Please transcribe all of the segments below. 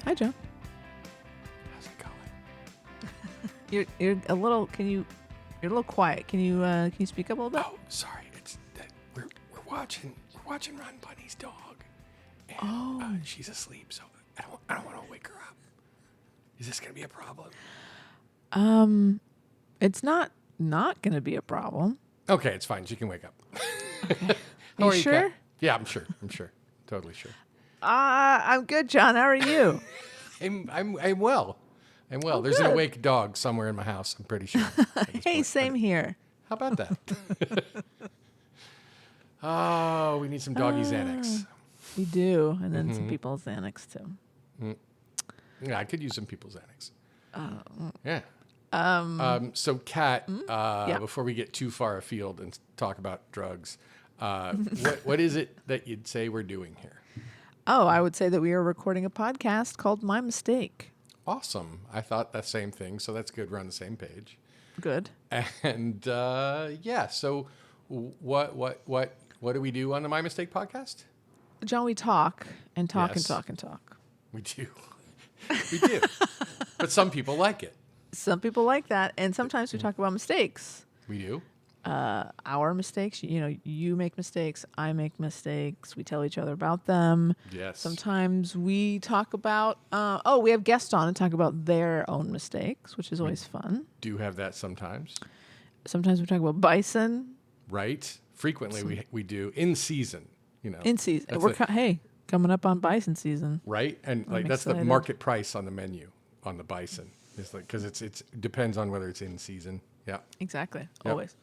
Hi, John. How's it going? You're a little. You're a little quiet. Can you speak up a little bit? Oh, sorry. It's that we're watching Ron Bunny's dog, and she's asleep, so I don't want to wake her up. Is this gonna be a problem? It's not gonna be a problem. Okay, it's fine. She can wake up. Okay. How You are you, sure? Kat? Yeah, I'm sure. Totally sure. I'm good, John. How are you? I'm well. I'm well. Oh, There's good. an awake dog somewhere in my house. I'm pretty sure. at this Hey, point. same here. How about that? Oh, we need some doggy Xanax. We do, and then some people Xanax too. Yeah, I could use some people's Xanax. Oh. Yeah. So, Kat, Yeah. before we get too far afield and talk about drugs, what is it that you'd say we're doing here? Oh, I would say that we are recording a podcast called My Mistake. Awesome. I thought the same thing, so that's good. We're on the same page. Good. And yeah, so what do we do on the My Mistake podcast? John, we talk and talk and Yes. talk and talk. We do. We do. But some people like it. Some people like that, and sometimes we talk about mistakes. We do. Our mistakes. You know, you make mistakes, I make mistakes. We tell each other about them. Yes. Sometimes we talk about, we have guests on and talk about their own mistakes, which is always fun. Do have that sometimes. Sometimes we talk about bison Right? Frequently we do in season, you know. in season. That's We're the- coming up on bison season. right? And I'm like that's the excited. market price on the menu on the bison. It's like cuz it depends on whether it's in season. Yeah. Exactly. Yep. Always.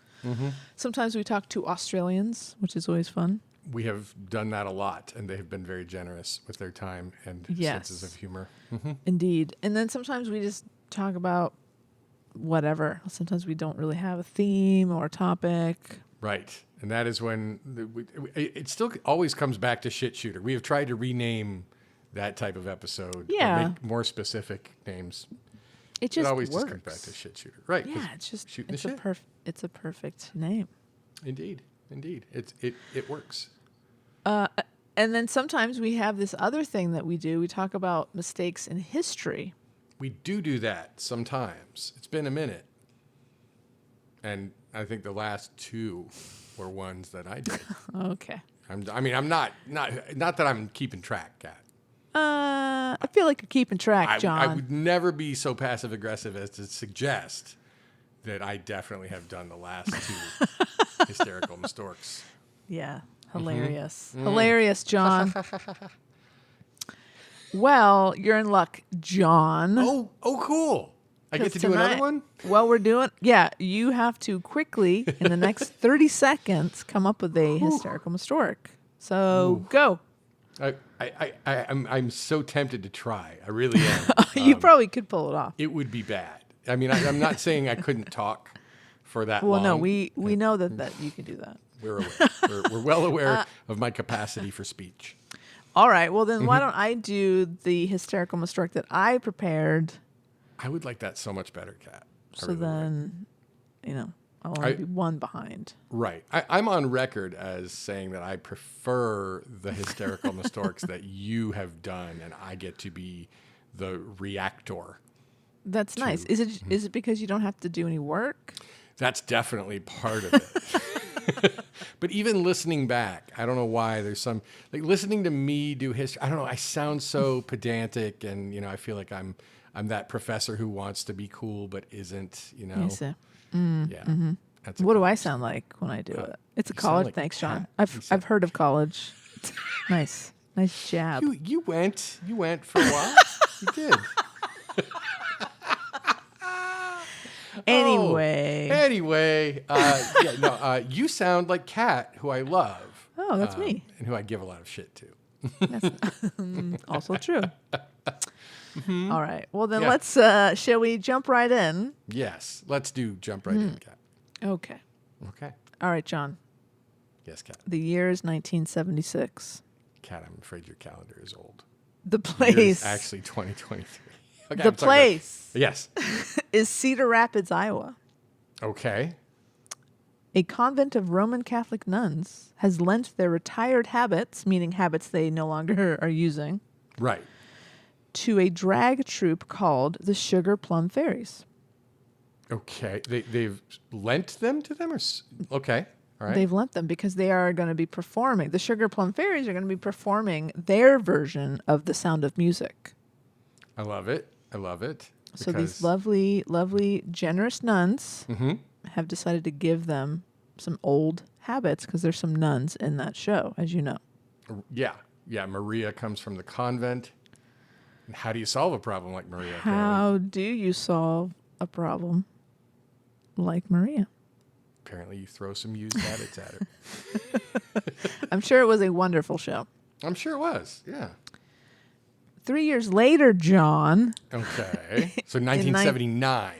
Sometimes we talk to Australians, which is always fun. We have done that a lot and they have been very generous with their time and Yes. senses of humor. Indeed. And then sometimes we just talk about whatever. Sometimes we don't really have a theme or a topic. Right. And that is when it still always comes back to shit shooter. We have tried to rename that type of episode. or Yeah. make more specific names. It just it always works. just comes back to shit shooter. Right. 'cause Yeah, it's just shooting the it's shit. it's a perfect name. Indeed. It works. And then sometimes we have this other thing that we do. We talk about mistakes in history. We do that sometimes. It's been a minute. And I think the last two were ones that I did. Okay. I'm not that I'm keeping track, Kat. I feel like you're keeping track, John. I would never be so passive aggressive as to suggest that I definitely have done the last two hysterical Mistorks. Yeah. Hilarious. Hilarious, John. Well, you're in luck, John. Oh, cool. I get to do another one? Well, we're doing, you have to quickly, in the next 30 seconds, come up with a hysterical Mistork. So go. I'm so tempted to try. I really am. You probably could pull it off. It would be bad. I mean, I'm not saying I couldn't talk for that long. Well, no, we know that you can do that. We're aware. We're well aware of my capacity for speech. All right. Well, then why don't I do the hysterical Mistork that I prepared? I would like that so much better, Kat. I So really would. then, I'll only be one behind. Right. I'm on record as saying that I prefer the hysterical Mistorks that you have done, and I get to be the reactor. That's nice. Is it because you don't have to do any work? That's definitely part of it. But even listening back, I don't know why there's some like listening to me do history. I don't know. I sound so pedantic, and I feel like I'm that professor who wants to be cool but isn't. Yes, sir. Yeah. That's a What do I sound like when I do it? It's a you sound college. like Thanks, a John. cat. I've heard of college. Nice jab. You went for a while. You did. Anyway. You sound like Kat, who I love. Oh, that's me. And who I give a lot of shit to. That's also true. All right. Well, then Yeah. let's. Shall we jump right in? Yes, let's jump right in, Kat. Okay. Okay. All right, John. Yes, Kat. The year is 1976. Kat, I'm afraid your calendar is old. The Year is place. actually 2023. Okay, The I'm sorry, go- place Yes. is Cedar Rapids, Iowa. Okay. A convent of Roman Catholic nuns has lent their retired habits, meaning habits they no longer are using, Right. to a drag troupe called the Sugar Plum Fairies. Okay. They've lent them to them? Okay. All right. They've lent them because they are going to be performing. The Sugar Plum Fairies are going to be performing their version of The Sound of Music. I love it. So these lovely, lovely, generous nuns Mm-hmm. have decided to give them some old habits because there's some nuns in that show, as you know. Yeah. Maria comes from the convent. And how do you solve a problem like Maria? Apparently? How do you solve a problem like Maria? Apparently you throw some used habits at her. I'm sure it was a wonderful show. I'm sure it was. Yeah. 3 years later, John. Okay. So 1979.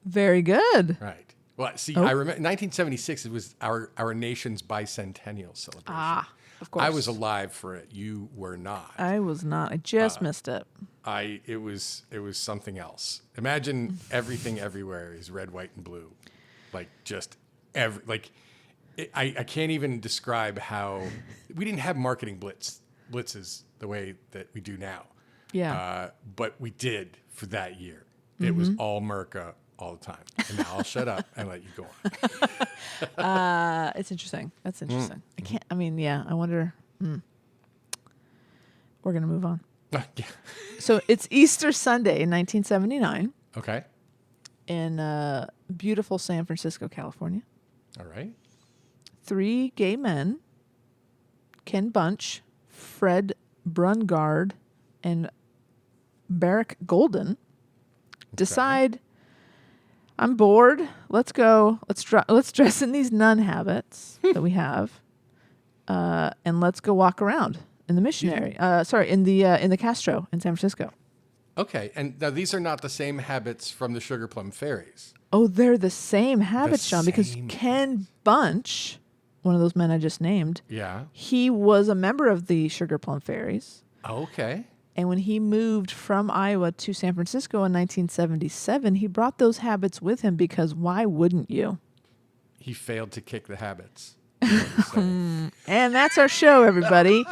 Very good. Right. Well, see, Oh. I remember 1976. It was our nation's bicentennial celebration. Ah, of course. I was alive for it. You were not. I was not. I just missed it. It was something else. Imagine everything everywhere is red, white, and blue, like just I can't even describe how we didn't have marketing blitzes the way that we do now. Yeah. But we did for that year. It was all Merca all the time. And now I'll shut up and let you go on. It's interesting. That's interesting. I wonder. We're going to move on. Yeah. So it's Easter Sunday in 1979 Okay. in beautiful San Francisco, California. All right. 3 gay men, Ken Bunch, Fred Brungard, and Barrick Golden, decide, I'm bored. Let's go. Let's dress in these nun habits that we have, and let's go walk around in the missionary. In the Castro in San Francisco. Okay. And now these are not the same habits from the Sugar Plum Fairies. Oh, they're the same habits, John, because same Ken Bunch, one of those men I just named, Yeah. he was a member of the Sugar Plum Fairies. Okay. And when he moved from Iowa to San Francisco in 1977, he brought those habits with him because why wouldn't you? He failed to kick the habits. And that's our show, everybody.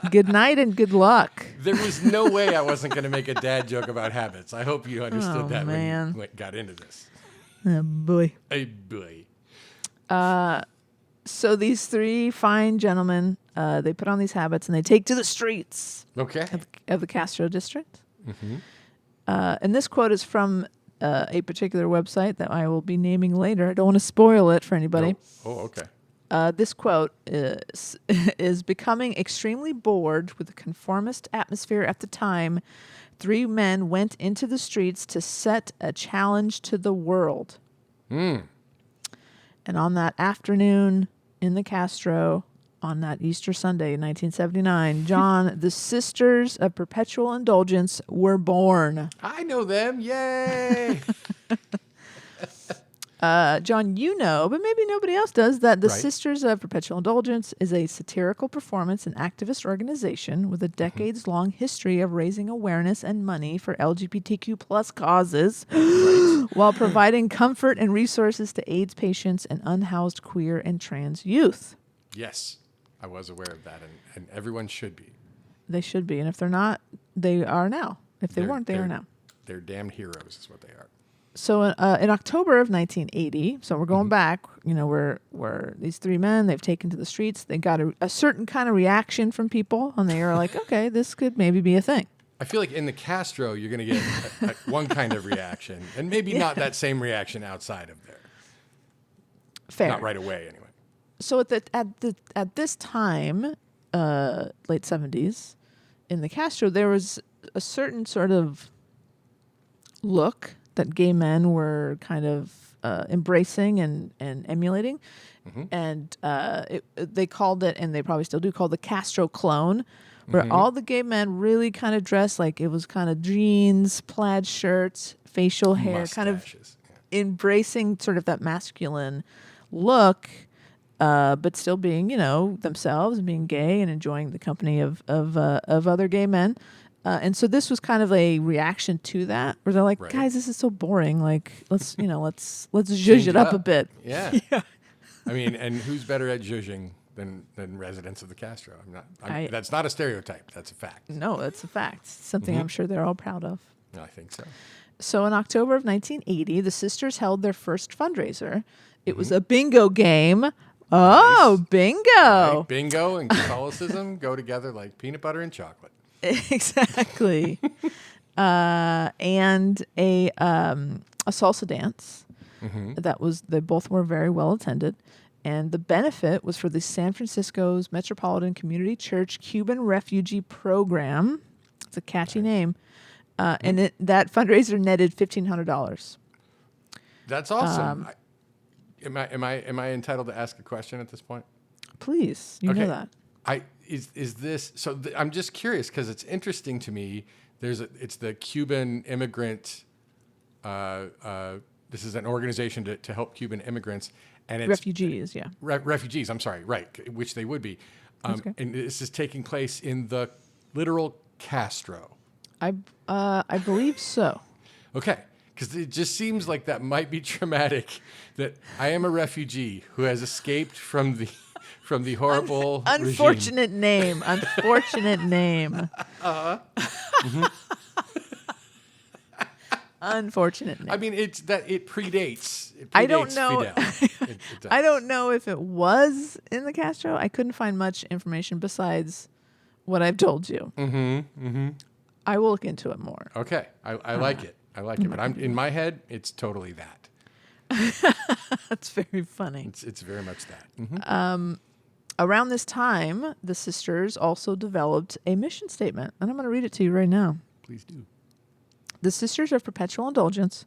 Good night and good luck. There was no way I wasn't going to make a dad joke about habits. I hope you understood that man. when you got into this. Oh, boy. Hey, boy. So these 3 fine gentlemen, they put on these habits and they take to the streets Okay. of the Castro district. And this quote is from a particular website that I will be naming later. I don't want to spoil it for anybody. Oh, okay. This quote is becoming extremely bored with the conformist atmosphere at the time. 3 men went into the streets to set a challenge to the world. And on that afternoon in the Castro, on that Easter Sunday in 1979, John, the Sisters of Perpetual Indulgence were born. I know them. Yay. John, you know, but maybe nobody else does, that the Right. Sisters of Perpetual Indulgence is a satirical performance and activist organization with a decades-long history of raising awareness and money for LGBTQ plus causes while providing comfort and resources to AIDS patients and unhoused queer and trans youth. Yes, I was aware of that, and everyone should be. They should be, and if they're not, they are now. If they weren't, they are now. They're damned heroes is what they are. So in October of 1980, so we're going back, you know, we're these 3 men, they've taken to the streets. They got a certain kind of reaction from people, and they are like, okay, this could maybe be a thing. I feel like in the Castro, you're going to get one kind of reaction, and maybe not that same reaction outside of there. Fair. Not right away, anyway. So at this time, late 70s, in the Castro, there was a certain sort of look that gay men were kind of embracing and emulating. And they called it, and they probably still do, call the Castro clone, where all the gay men really kind of dressed like it was kind of jeans, plaid shirts, facial hair, kind of Mustaches. embracing sort of that masculine look, but still being, you know, themselves and being gay and enjoying the company of other gay men. And so this was kind of a reaction to that, where they're like, Right. guys, this is so boring. Like, let's zhuzh it up a bit. Yeah. I mean, and who's better at zhuzhing than residents of the Castro. I- That's not a stereotype. That's a fact. No, that's a fact. It's something I'm sure they're all proud of. I think so. So in October of 1980, the sisters held their first fundraiser. It was a bingo game. Oh, Nice. bingo. Right? Bingo and Catholicism go together like peanut butter and chocolate. Exactly. And a salsa dance. They both were very well attended. And the benefit was for the San Francisco's Metropolitan Community Church Cuban Refugee Program. It's a catchy name. And that fundraiser netted $1,500. That's awesome. Am I entitled to ask a question at this point? Please, you know that. Is this so? I'm just curious because it's interesting to me. It's the Cuban immigrant. This is an organization to help Cuban immigrants and it's Refugees, yeah. Refugees. I'm sorry, right? Which they would be. Okay. And this is taking place in the literal Castro. I believe so. Okay, because it just seems like that might be traumatic. That I am a refugee who has escaped from the horrible Unfortunate name. Unfortunate name. Unfortunate name. I mean, it predates. I don't know. Fidel. It does. I don't know if it was in the Castro. I couldn't find much information besides what I've told you. I will look into it more. Okay, I like it. I like it. But I'm in my head, it's totally that. That's very funny. It's very much that. Around this time, the sisters also developed a mission statement, and I'm going to read it to you right now. Please do. The Sisters of Perpetual Indulgence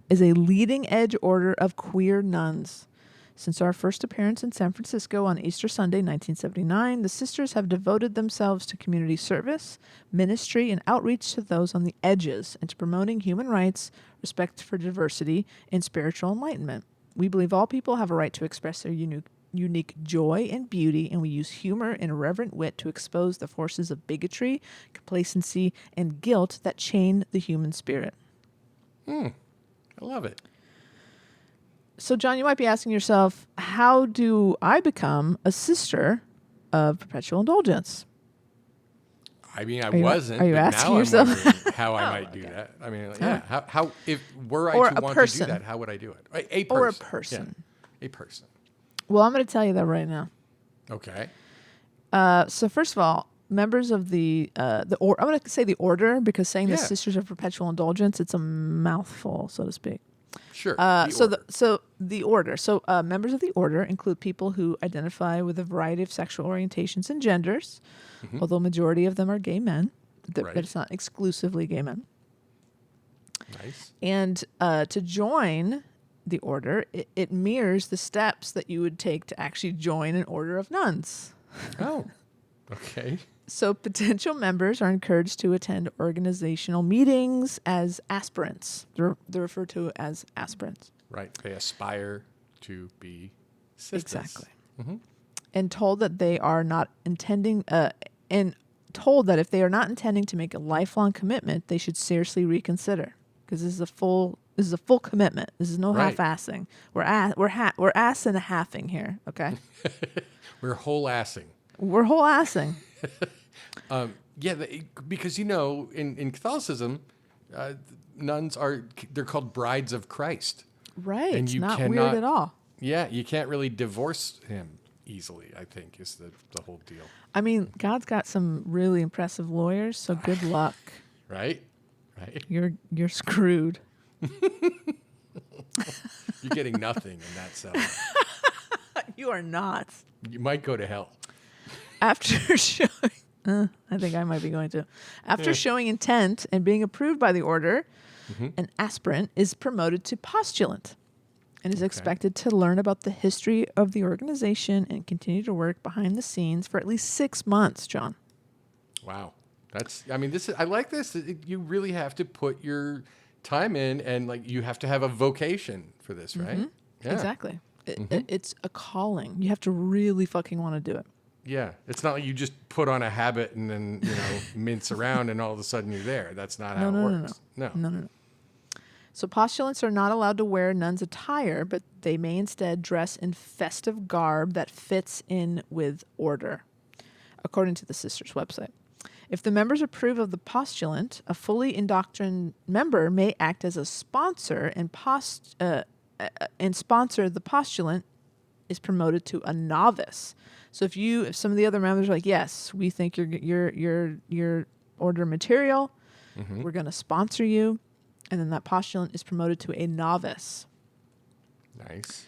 is a leading-edge order of queer nuns. Since our first appearance in San Francisco on Easter Sunday, 1979, the sisters have devoted themselves to community service, ministry, and outreach to those on the edges, and to promoting human rights, respect for diversity, and spiritual enlightenment. We believe all people have a right to express their unique joy and beauty, and we use humor and irreverent wit to expose the forces of bigotry, complacency, and guilt that chain the human spirit. I love it. So, John, you might be asking yourself, how do I become a sister of Perpetual Indulgence? I mean, I Are you wasn't. asking but now yourself? I'm wondering how I might do that. I mean, yeah. How if were I Or to a want person. to do that, how would I do it? A person. Or a person. Yeah, a person. Well, I'm going to tell you that right now. Okay. So, first of all, members of I'm going to say the order because saying the Yeah. Sisters of Perpetual Indulgence, it's a mouthful, so to speak. Sure. The order. So members of the order include people who identify with a variety of sexual orientations and genders, although majority of them are gay men. Right. But it's not exclusively gay men. Nice. And to join the order, it mirrors the steps that you would take to actually join an order of nuns. Oh. Okay. So potential members are encouraged to attend organizational meetings as aspirants. They're referred to as aspirants. Right. They aspire to be sisters. Exactly. And told that they are not intending, and told that if they are not intending to make a lifelong commitment, they should seriously reconsider because this is a full commitment. This is no Right. half-assing. We're ass and a halving here. Okay. We're whole assing. We're whole assing. Because in Catholicism, nuns they're called brides of Christ. Right. And It's you not weird cannot- at all. Yeah, you can't really divorce him easily, I think, is the whole deal. I mean, God's got some really impressive lawyers, so good luck. Right? Right? You're screwed. You're getting nothing in that cell. You are not. You might go to hell. After showing, I think I might be going to. After showing intent and being approved by the order, an aspirant is promoted to postulant and is expected to learn about the history of the organization and continue to work behind the scenes for at least 6 months, John. Wow. I like this. You really have to put your time in and you have to have a vocation for this, right? Yeah. Exactly. It's a calling. You have to really fucking want to do it. Yeah. It's not like you just put on a habit and then, mince around and all of a sudden you're there. That's not how it works. No. No. So postulants are not allowed to wear nuns' attire, but they may instead dress in festive garb that fits in with order, according to the sisters' website. If the members approve of the postulant, a fully indoctrined member may act as a sponsor and sponsor the postulant is promoted to a novice. So if some of the other members are like, yes, we think you're order material, we're going to sponsor you, and then that postulant is promoted to a novice. Nice.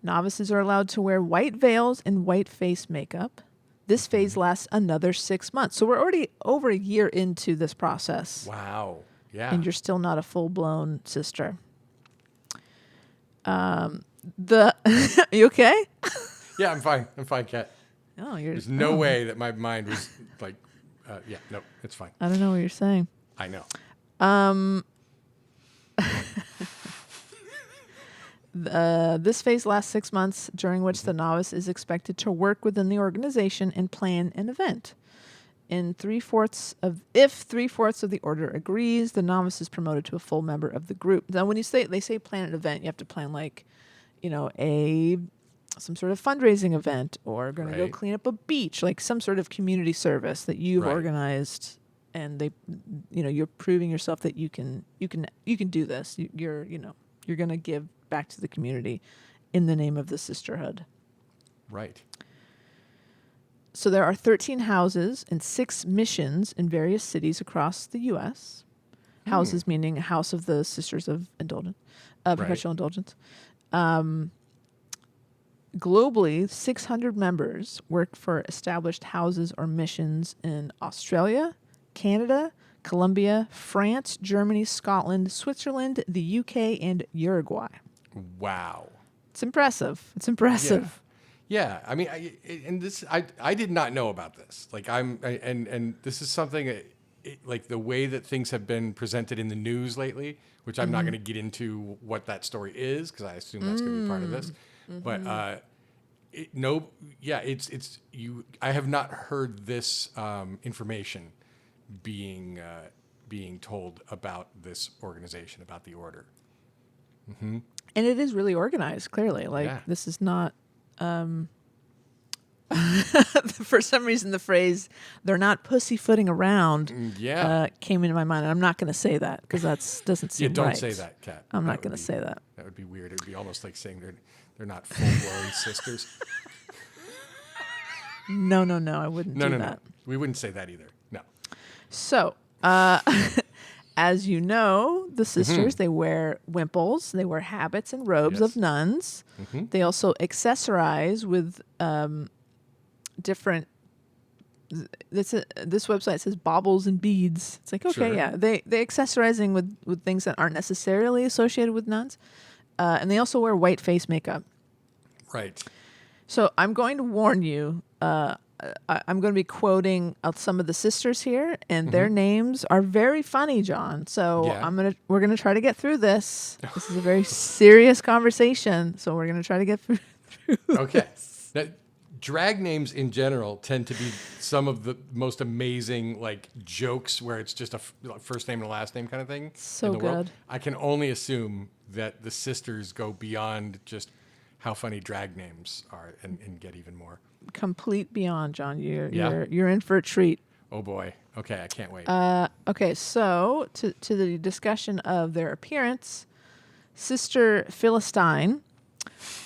Novices are allowed to wear white veils and white face makeup. This phase lasts another 6 months. So we're already over a year into this process. Wow. Yeah. And you're still not a full-blown sister. You okay? Yeah, I'm fine. I'm fine, Kat. Oh, There's no way that my mind was like, yeah, no, it's fine. I don't know what you're saying. I know. This phase lasts 6 months, during which the novice is expected to work within the organization and plan an event. If 3/4 of the order agrees, the novice is promoted to a full member of the group. Now, when they say plan an event, you have to plan some sort of fundraising event, or going to go clean up a beach, like some sort of community service that you've organized, and you're proving yourself that you can do this. You're going to give back to the community in the name of the sisterhood. Right. So there are 13 houses and 6 missions in various cities across the U.S. Houses meaning House of the Sisters of Perpetual Indulgence. Globally, 600 members work for established houses or missions in Australia, Canada, Colombia, France, Germany, Scotland, Switzerland, the UK, and Uruguay. Wow. It's impressive. Yeah. I mean, I did not know about this. Like and this is something like the way that things have been presented in the news lately, which I'm not going to get into what that story is, because I assume that's going to be part of this. But I have not heard this information being told about this organization, about the order. Mm-hmm. And it is really organized, clearly. This is not... for some reason, the phrase, they're not pussyfooting around, came into my mind. And I'm not going to say that, because that doesn't seem right. Don't say that, Kat. I'm not going to say that. That would be weird. It would be almost like saying they're not full-blown sisters. No, I wouldn't do that. No. We wouldn't say that either. No. So, as you know, the sisters, they wear wimples, they wear habits and robes of nuns. Mm-hmm. They also accessorize with different... This website says baubles and beads. It's like, okay, yeah. They accessorizing with things that aren't necessarily associated with nuns. And they also wear white face makeup. Right. So I'm going to warn you, I'm going to be quoting some of the sisters here, and their names are very funny, John. So we're gonna try to get through this. This is a very serious conversation, so we're gonna try to get through. Okay. Now, drag names in general tend to be some of the most amazing jokes, where it's just a first name and a last name kind of thing. So in the good. World. I can only assume that the sisters go beyond just how funny drag names are and get even more. Complete beyond, John. You're in for a treat. Oh boy. Okay, I can't wait. Okay, so to the discussion of their appearance, Sister Philistine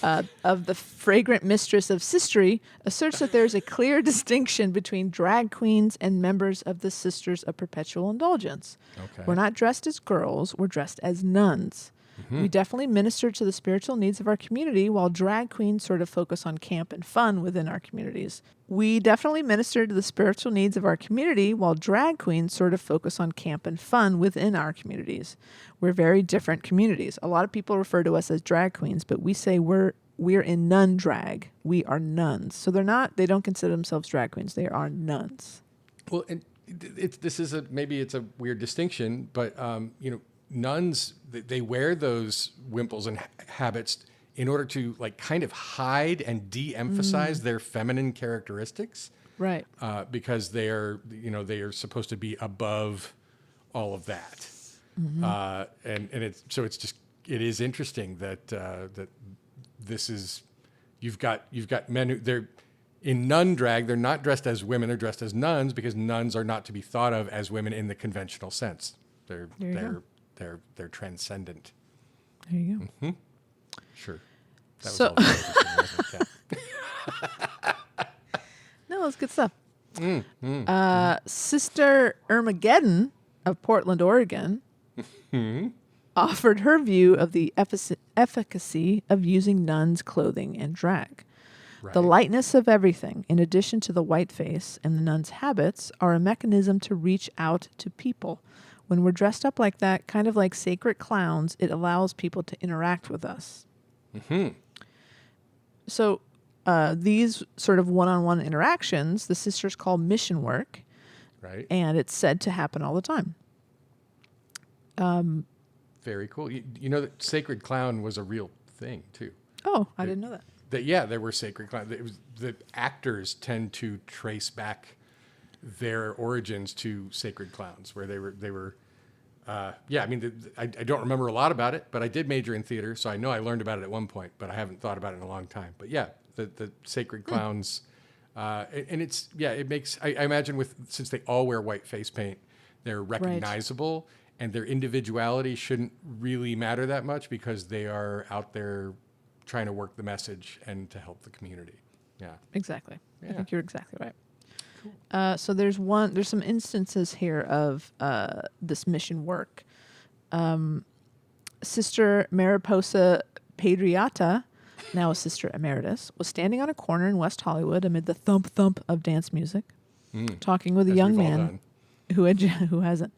of the Fragrant Mistress of Sistery asserts that there's a clear distinction between drag queens and members of the Sisters of Perpetual Indulgence. Okay. We're not dressed as girls, we're dressed as nuns. Mm-hmm. We definitely minister to the spiritual needs of our community, while drag queens sort of focus on camp and fun within our communities. We definitely minister to the spiritual needs of our community, while drag queens sort of focus on camp and fun within our communities. We're very different communities. A lot of people refer to us as drag queens, but we say we're in nun drag. We are nuns. So they don't consider themselves drag queens. They are nuns. Well, and maybe it's a weird distinction, but nuns, they wear those wimples and habits in order to kind of hide and de-emphasize their feminine characteristics, right? Because they are supposed to be above all of that. And it is interesting that that this is you've got men who they're in nun drag. They're not dressed as women; they're dressed as nuns because nuns are not to be thought of as women in the conventional sense. They're transcendent. There you go. Sure. That was So- all interesting, wasn't it? Yeah. No, it's good stuff. Sister Ermageddon of Portland, Oregon, offered her view of the efficacy of using nuns' clothing and drag. The Right. lightness of everything, in addition to the white face and the nun's habits, are a mechanism to reach out to people. When we're dressed up like that, kind of like sacred clowns, it allows people to interact with us. So these sort of one-on-one interactions, the sisters call mission work, Right. and it's said to happen all the time. Very cool. You know that sacred clown was a real thing too. Oh, I didn't know that. There were sacred clowns. The actors tend to trace back their origins to sacred clowns, where they were. I mean, I don't remember a lot about it, but I did major in theater, so I know I learned about it at one point, but I haven't thought about it in a long time. But yeah, the sacred clowns, and it makes. I imagine since they all wear white face paint, they're recognizable. And their individuality shouldn't really matter that much because they are out there trying to work the message and to help the community. Yeah. Exactly. I Yeah. think you're exactly right. So there's some instances here of this mission work. Sister Mariposa Padriata, now a sister emeritus, was standing on a corner in West Hollywood amid the thump thump of dance music, talking with a As young we've all man done. who hasn't.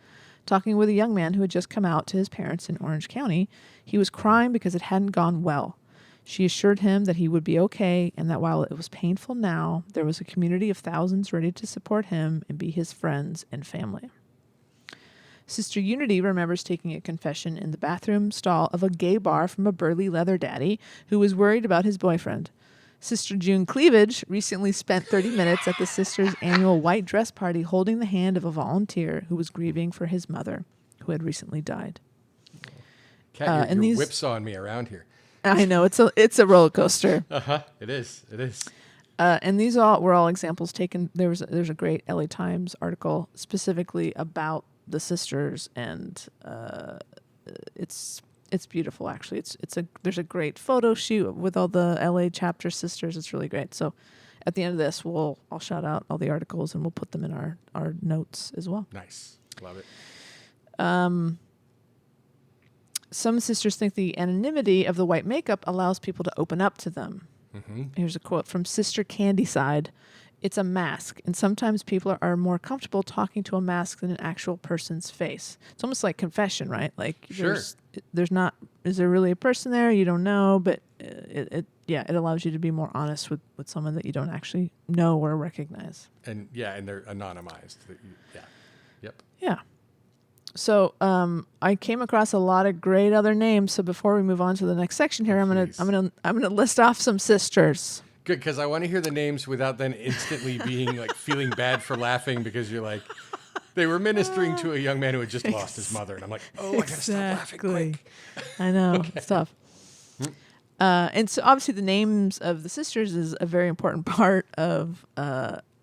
Talking with a young man who had just come out to his parents in Orange County. He was crying because it hadn't gone well. She assured him that he would be okay and that while it was painful now, there was a community of thousands ready to support him and be his friends and family. Sister Unity remembers taking a confession in the bathroom stall of a gay bar from a burly leather daddy who was worried about his boyfriend. Sister June Cleavage recently spent 30 minutes at the sisters' annual white dress party holding the hand of a volunteer who was grieving for his mother, who had recently died. Kat, and you're these- whipsawing me around here. I know, it's a roller coaster. It is. And these were all examples taken. There's a great LA Times article specifically about the sisters, and it's beautiful actually. There's a great photo shoot with all the LA chapter sisters. It's really great. So at the end of this, I'll shout out all the articles and we'll put them in our notes as well. Nice. Love it. Some sisters think the anonymity of the white makeup allows people to open up to them. Here's a quote from Sister Candyside. It's a mask, and sometimes people are more comfortable talking to a mask than an actual person's face. It's almost like confession, right? Like Sure. there's not, is there really a person there? You don't know, but it allows you to be more honest with someone that you don't actually know or recognize. And they're anonymized. Yep. Yeah. So I came across a lot of great other names. So before we move on to the next section here, Please. I'm gonna list off some sisters. Good, because I want to hear the names without then instantly being like feeling bad for laughing because you're like, they were ministering to a young man who had just lost his mother, and I'm like, oh, I gotta stop laughing quick. I know, it's tough. And so obviously the names of the sisters is a very important part of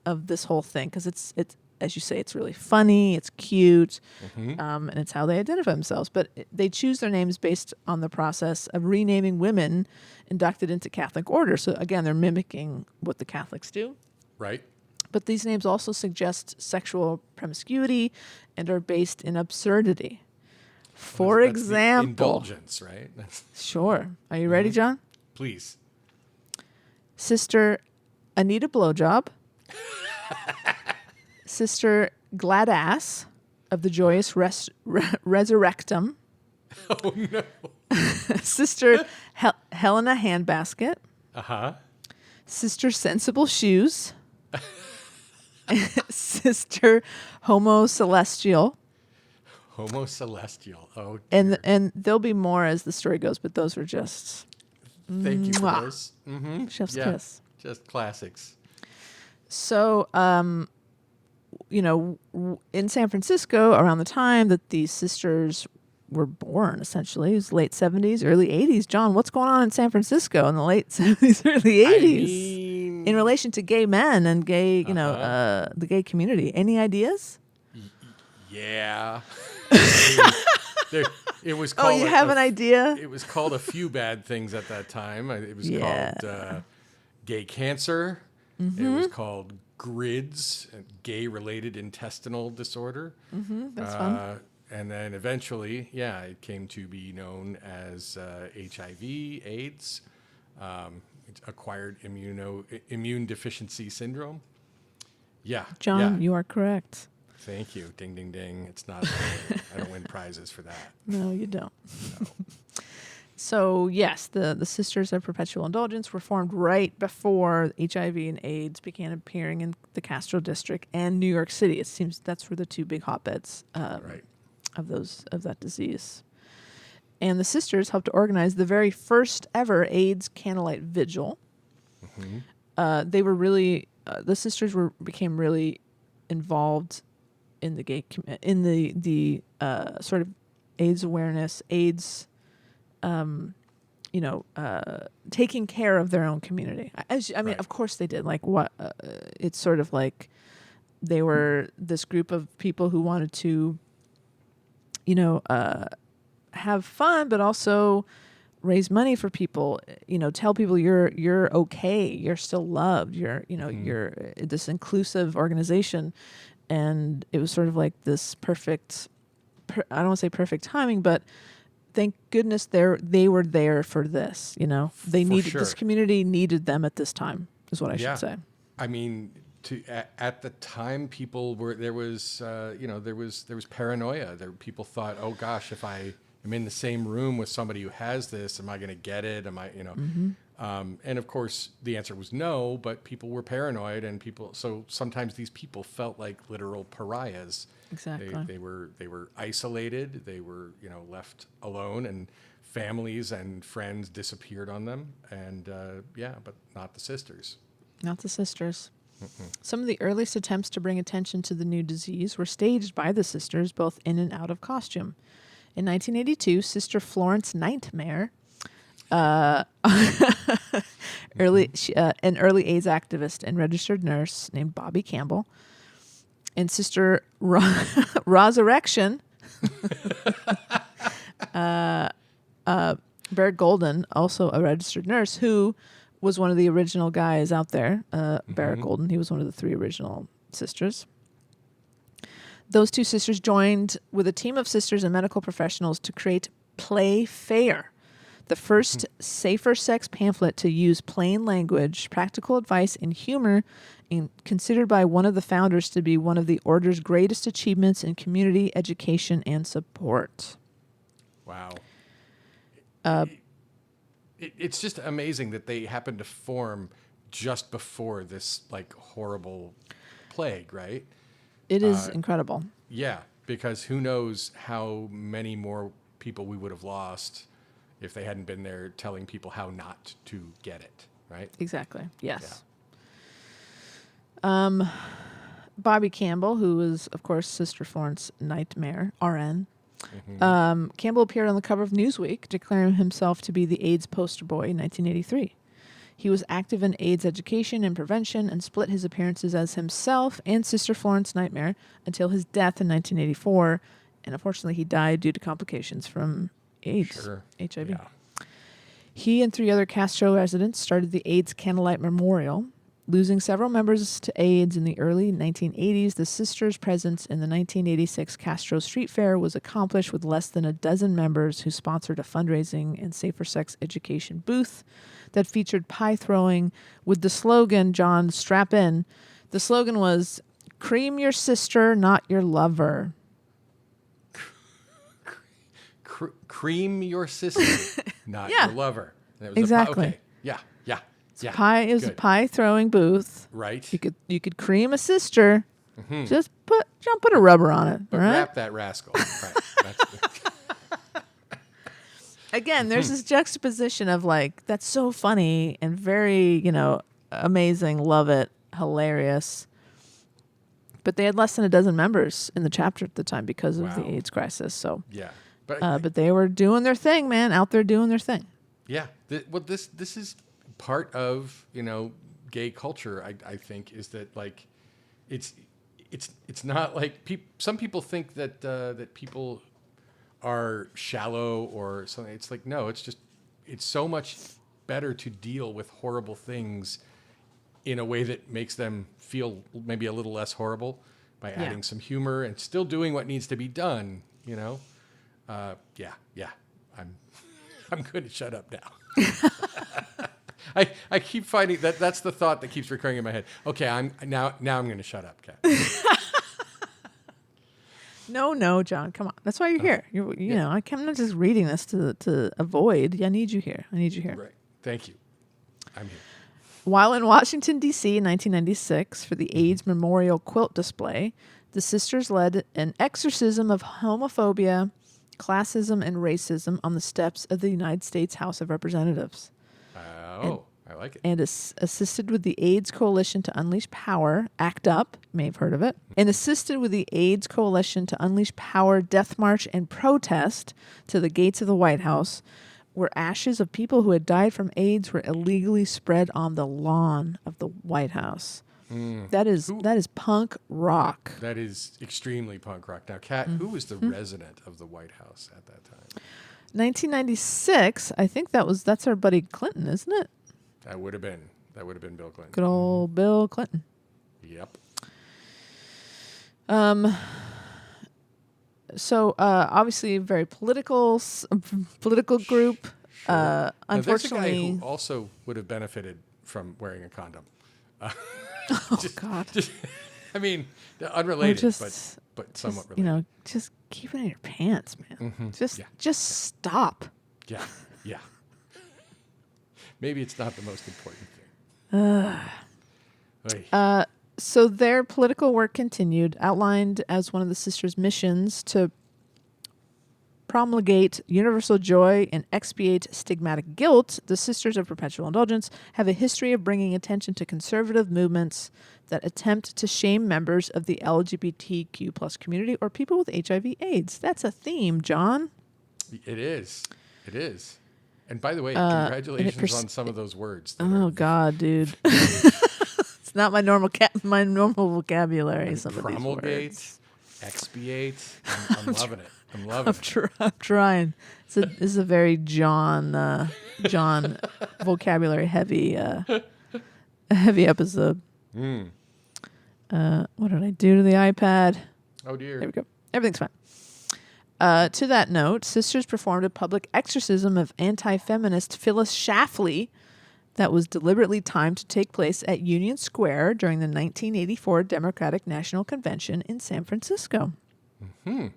this whole thing because it's as you say, it's really funny, it's cute, and it's how they identify themselves. But they choose their names based on the process of renaming women inducted into Catholic order. So again, they're mimicking what the Catholics do. Right. But these names also suggest sexual promiscuity and are based in absurdity. For That's the example, indulgence, right? sure. Are you ready, John? Please. Sister Anita Blowjob. Sister Gladass of the Joyous Resurrectum. Oh no. Sister Helena Handbasket. Sister Sensible Shoes. Sister Homo Celestial. Homo Celestial. Oh, And there'll be more as the story goes, but those are just thank you for mwah. those. chef's Yeah. kiss. Just classics. So, in San Francisco, around the time that these sisters were born, essentially. It was late 70s, early 80s. John, what's going on in San Francisco in the late 70s, early 80s in relation to gay men and gay, the gay community? Any ideas? Yeah. I mean, it was called. Oh, you have an idea? It was called a few bad things at that time. It was called gay cancer. It was called GRIDS, gay-related intestinal disorder. That's fun. And then eventually, it came to be known as HIV, AIDS, acquired immune deficiency syndrome. Yeah. John, you are correct. Thank you. Ding, ding, ding. It's not, I don't win prizes for that. No, you don't. No. So, yes, the Sisters of Perpetual Indulgence were formed right before HIV and AIDS began appearing in the Castro District and New York City. It seems that's where the two big hotbeds of that disease. And the Sisters helped to organize the very first ever AIDS Candlelight Vigil. They were really, the Sisters became really involved in the gay in the sort of AIDS awareness, AIDS, taking care of their own community. Of course they did. Like it's sort of like they were this group of people who wanted to, have fun, but also raise money for people. Tell people you're okay, you're still loved. You're this inclusive organization. And it was sort of like this perfect, I don't want to say perfect timing, but thank goodness they were there for this. This community needed them at this time, is what I should say. I mean, at the time, people were there was paranoia. People thought, oh gosh, if I am in the same room with somebody who has this, am I going to get it? Am I and of course, the answer was no, but people were paranoid, and so sometimes these people felt like literal pariahs. Exactly. They were isolated. They were, left alone, and families and friends disappeared on them. And but not the Sisters. Not the Sisters. Some of the earliest attempts to bring attention to the new disease were staged by the Sisters, both in and out of costume. In 1982, Sister Florence Nightmare, an early AIDS activist and registered nurse named Bobby Campbell, and Sister Roserection, Barrett Golden, also a registered nurse, who was one of the original guys out there. Barrett Golden, he was one of the three original sisters. Those two sisters joined with a team of sisters and medical professionals to create Play Fair, the first safer sex pamphlet to use plain language, practical advice, and humor, and considered by one of the founders to be one of the order's greatest achievements in community education and support. Wow. It's just amazing that they happened to form just before this horrible plague, right? It is incredible. Yeah, because who knows how many more people we would have lost if they hadn't been there telling people how not to get it, right? Exactly. Yes. Yeah. Bobby Campbell, who was, of course, Sister Florence Nightmare, RN. Campbell appeared on the cover of Newsweek, declaring himself to be the AIDS poster boy in 1983. He was active in AIDS education and prevention and split his appearances as himself and Sister Florence Nightmare until his death in 1984. And unfortunately, he died due to complications from AIDS, HIV. Yeah. He and three other Castro residents started the AIDS Candlelight Memorial. Losing several members to AIDS in the early 1980s, the sisters' presence in the 1986 Castro Street Fair was accomplished with less than a dozen members who sponsored a fundraising and safer sex education booth that featured pie throwing with the slogan, John, strap in. The slogan was, "Cream your sister, not your lover." Cream your sister, not your lover. And it was exactly. Okay. Yeah. Pie. It was a pie throwing booth. Right. You could cream a sister. Just put a rubber on it. But right? wrap that rascal. Right. Again, there's this juxtaposition of that's so funny and very, amazing, love it, hilarious. But they had less than a dozen members in the chapter at the time because of the AIDS crisis. So But they were doing their thing, man, out there doing their thing. Yeah. This is part of, gay culture, I think, is that like it's not like some people think that that people are shallow or something. It's like, no, it's so much better to deal with horrible things in a way that makes them feel maybe a little less horrible by adding some humor and still doing what needs to be done, Yeah. I'm going to shut up now. I keep finding that's the thought that keeps recurring in my head. Okay, I'm going to shut up, Kat. No, John, come on. That's why you're here. You know, I'm not just reading this to avoid. I need you here. Right. Thank you. I'm here. While in Washington, D.C. in 1996 for the AIDS Memorial Quilt Display, the sisters led an exorcism of homophobia, classism, and racism on the steps of the United States House of Representatives. I like it. And assisted with the AIDS Coalition to Unleash Power, ACT UP, you may have heard of it, and assisted with the AIDS Coalition to Unleash Power Death March and protest to the gates of the White House, where ashes of people who had died from AIDS were illegally spread on the lawn of the White House. That is punk rock. That is extremely punk rock. Now, Kat, who was the resident of the White House at that time? 1996, I think that's our buddy Clinton, isn't it? That would have been Bill Clinton. Good old Bill Clinton. Yep. So obviously a very political group. Sure. Unfortunately, there's a guy who also would have benefited from wearing a condom. God. I mean, unrelated, but somewhat related. Just keep it in your pants, man. Mm-hmm. Just stop. Yeah. Maybe it's not the most important thing. So their political work continued, outlined as one of the sisters' missions to promulgate universal joy and expiate stigmatic guilt. The Sisters of Perpetual Indulgence have a history of bringing attention to conservative movements that attempt to shame members of the LGBTQ plus community or people with HIV/AIDS. That's a theme, John. It is. And by the way, congratulations on some of those words. Oh God, dude. It's not my normal vocabulary. Some of these words. Expiate. I'm loving it. I'm trying. This is a very John vocabulary heavy episode. What did I do to the iPad? Oh dear. There we go. Everything's fine. To that note, sisters performed a public exorcism of anti-feminist Phyllis Schlafly that was deliberately timed to take place at Union Square during the 1984 Democratic National Convention in San Francisco. Mm-hmm.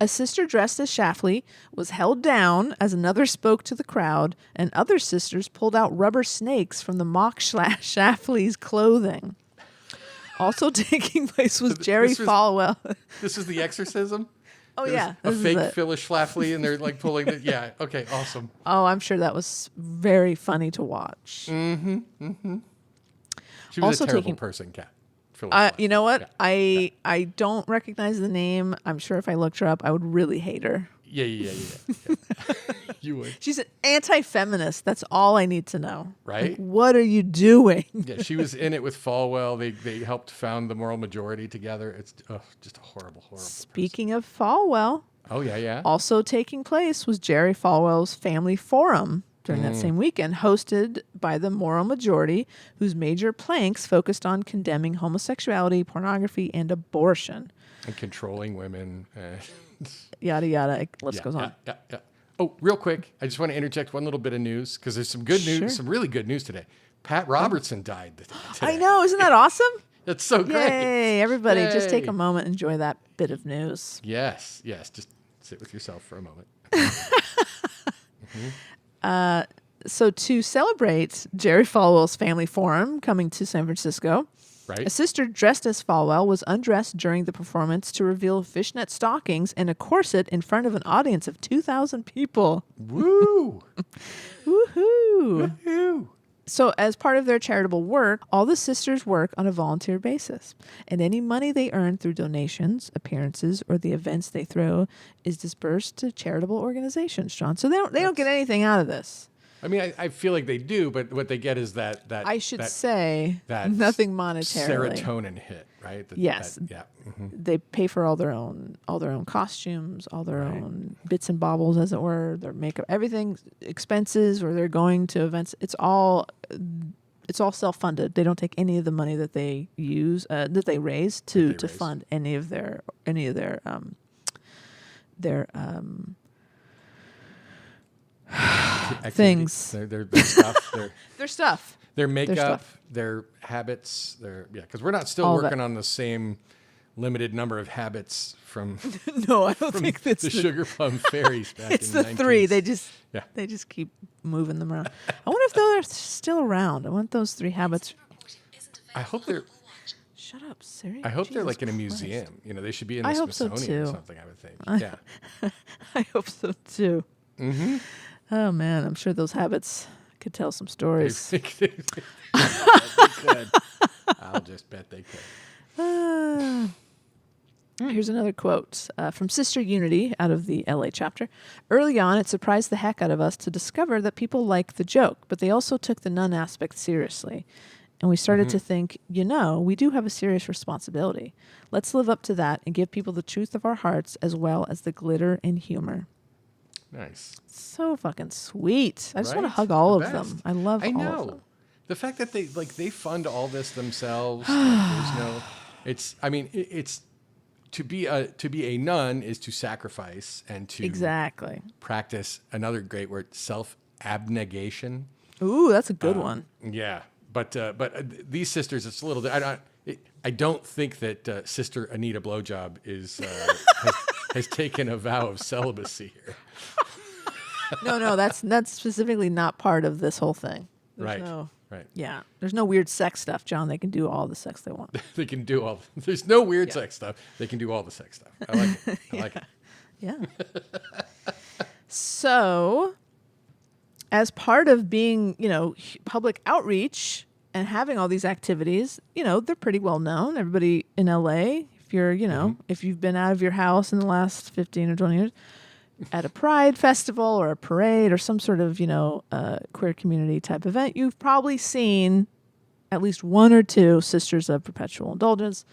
A sister dressed as Schlafly was held down as another spoke to the crowd, and other sisters pulled out rubber snakes from the mock Schlafly's clothing. Also taking place was Jerry Falwell. This is the exorcism? Oh, yeah. A fake Phyllis Schlafly, and they're like pulling the... Yeah, okay, awesome. Oh, I'm sure that was very funny to watch. Mm-hmm, mm-hmm. She was Also a terrible person, Kat. You know what? Yeah. I don't recognize the name. I'm sure if I looked her up, I would really hate her. Yeah. You would. She's an anti-feminist. That's all I need to know. Right? Like, what are you doing? Yeah, she was in it with Falwell. They helped found the Moral Majority together. It's just a horrible Speaking of Falwell. Oh, yeah. Also taking place was Jerry Falwell's Family Forum during that same weekend, hosted by the Moral Majority, whose major planks focused on condemning homosexuality, pornography, and abortion. And controlling women. Yada, yada. List goes on. Yeah. Oh, real quick, I just want to interject one little bit of news, because there's some good news, some really good news today. Pat Robertson died today. I know. Isn't that awesome? That's so great. Yay. Everybody, just take a moment and enjoy that bit of news. Yes. Just sit with yourself for a moment. So to celebrate Jerry Falwell's Family Forum coming to San Francisco, right. A sister dressed as Falwell was undressed during the performance to reveal fishnet stockings and a corset in front of an audience of 2,000 people. Woo! Woohoo! Woohoo! So as part of their charitable work, all the sisters work on a volunteer basis. And any money they earn through donations, appearances, or the events they throw is dispersed to charitable organizations, John. So they don't get anything out of this. I mean, I feel like they do, but what they get is that I should say nothing monetarily. Serotonin hit, right? Yes. Yeah. They pay for all their own costumes, all their own bits and baubles, as it were, their makeup, everything, expenses, or they're going to events. It's all self-funded. They don't take any of the money that they use that they raise to fund any of their things. Their stuff. Their stuff. Their makeup, their habits, because we're not still All working on the same limited number of habits from no, I don't think that's the Sugar Plum Fairies back it's in the 19... three. They just keep moving them around. I wonder if they're still around. I want those 3 habits. I hope they're. Shut up, Siri. I hope they're Jesus like in a Christ. museum. You know, they should be in the I hope so, Smithsonian or too. something. I would think. Yeah. I hope so too. Mm-hmm. Oh man, I'm sure those habits could tell some stories. They could. I'll just bet they could. Here's another quote from Sister Unity out of the LA chapter. Early on, it surprised the heck out of us to discover that people liked the joke, but they also took the nun aspect seriously. And we started to think, we do have a serious responsibility. Let's live up to that and give people the truth of our hearts as well as the glitter and humor. Nice. So fucking sweet. I just want to Right? hug all The of best. them. I love all know. of them. The fact that they fund all this themselves. It's to be a nun is to sacrifice and to Exactly. practice another great word, self-abnegation. Ooh, that's a good one. Yeah, but these sisters, it's a little. I don't think that Sister Anita Blowjob has taken a vow of celibacy here. No, that's specifically not part of this whole thing. There's Right. Yeah, there's no weird sex stuff, John. They can do all the sex they want. They can do all. There's no weird sex stuff. They can do all the sex stuff. I like it. I like it. Yeah. So, as part of being, public outreach and having all these activities, they're pretty well known. Everybody in LA, if you're, if you've been out of your house in the last 15 or 20 years, at a Pride festival or a parade or some sort of, queer community type event, you've probably seen at least 1 or 2 Sisters of Perpetual Indulgence.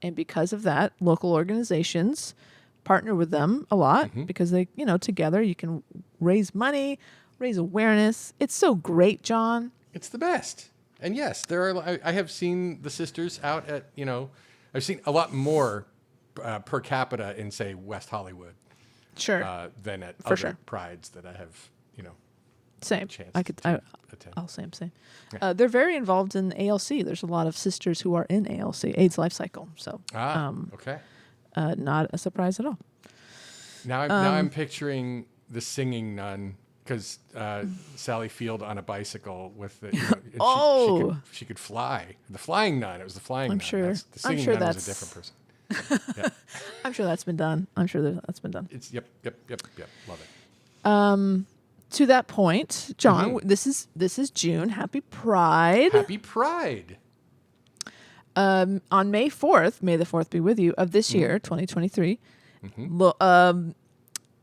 And because of that, local organizations partner with them a lot because they, together you can raise money, raise awareness. It's so great, John. It's the best. And yes, there are. I have seen the sisters out at, I've seen a lot more per capita in, say, West Hollywood. Sure. Than at For other sure. prides that I have, Same. chance I'll attend. same. They're very involved in ALC. There's a lot of sisters who are in ALC, AIDS Life Cycle. So, okay. Not a surprise at all. Now I'm picturing the singing nun because Sally Field on a bicycle with the. She could fly. The flying nun. It was the flying nun. Sure. The singing nun was a different person. Yeah. I'm sure that's been done. It's Yep. Love it. To that point, John, this is June. Happy Pride. Happy Pride. On May 4th, May the 4th be with you, of this year, 2023,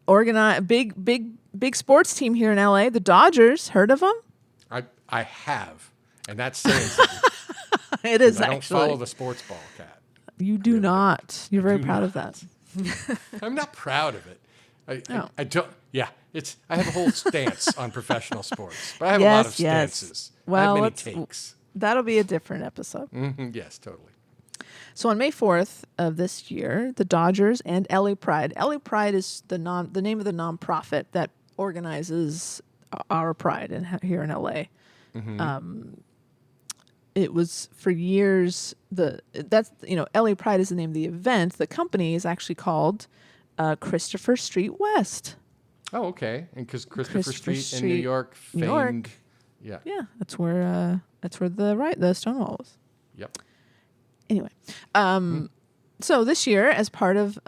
organize big sports team here in LA, the Dodgers. Heard of them? I have, and that's saying something. It is I don't actually. follow the sports ball, Cat. You do not. You're very proud of that. I'm not proud of it. No. I don't. Yeah, I have a whole stance on professional sports, but I have a lot of stances. Well, I have many takes. That'll be a different episode. Yes, totally. So on May 4th of this year, the Dodgers and LA Pride. LA Pride is the name of the nonprofit that organizes our Pride here in LA. It was for years LA Pride is the name of the event. The company is actually called Christopher Street West. Oh, okay. And because Christopher Street in New York, famed. Yeah. Yeah, that's where the Stonewall was. Yep. Anyway, so this year, as part of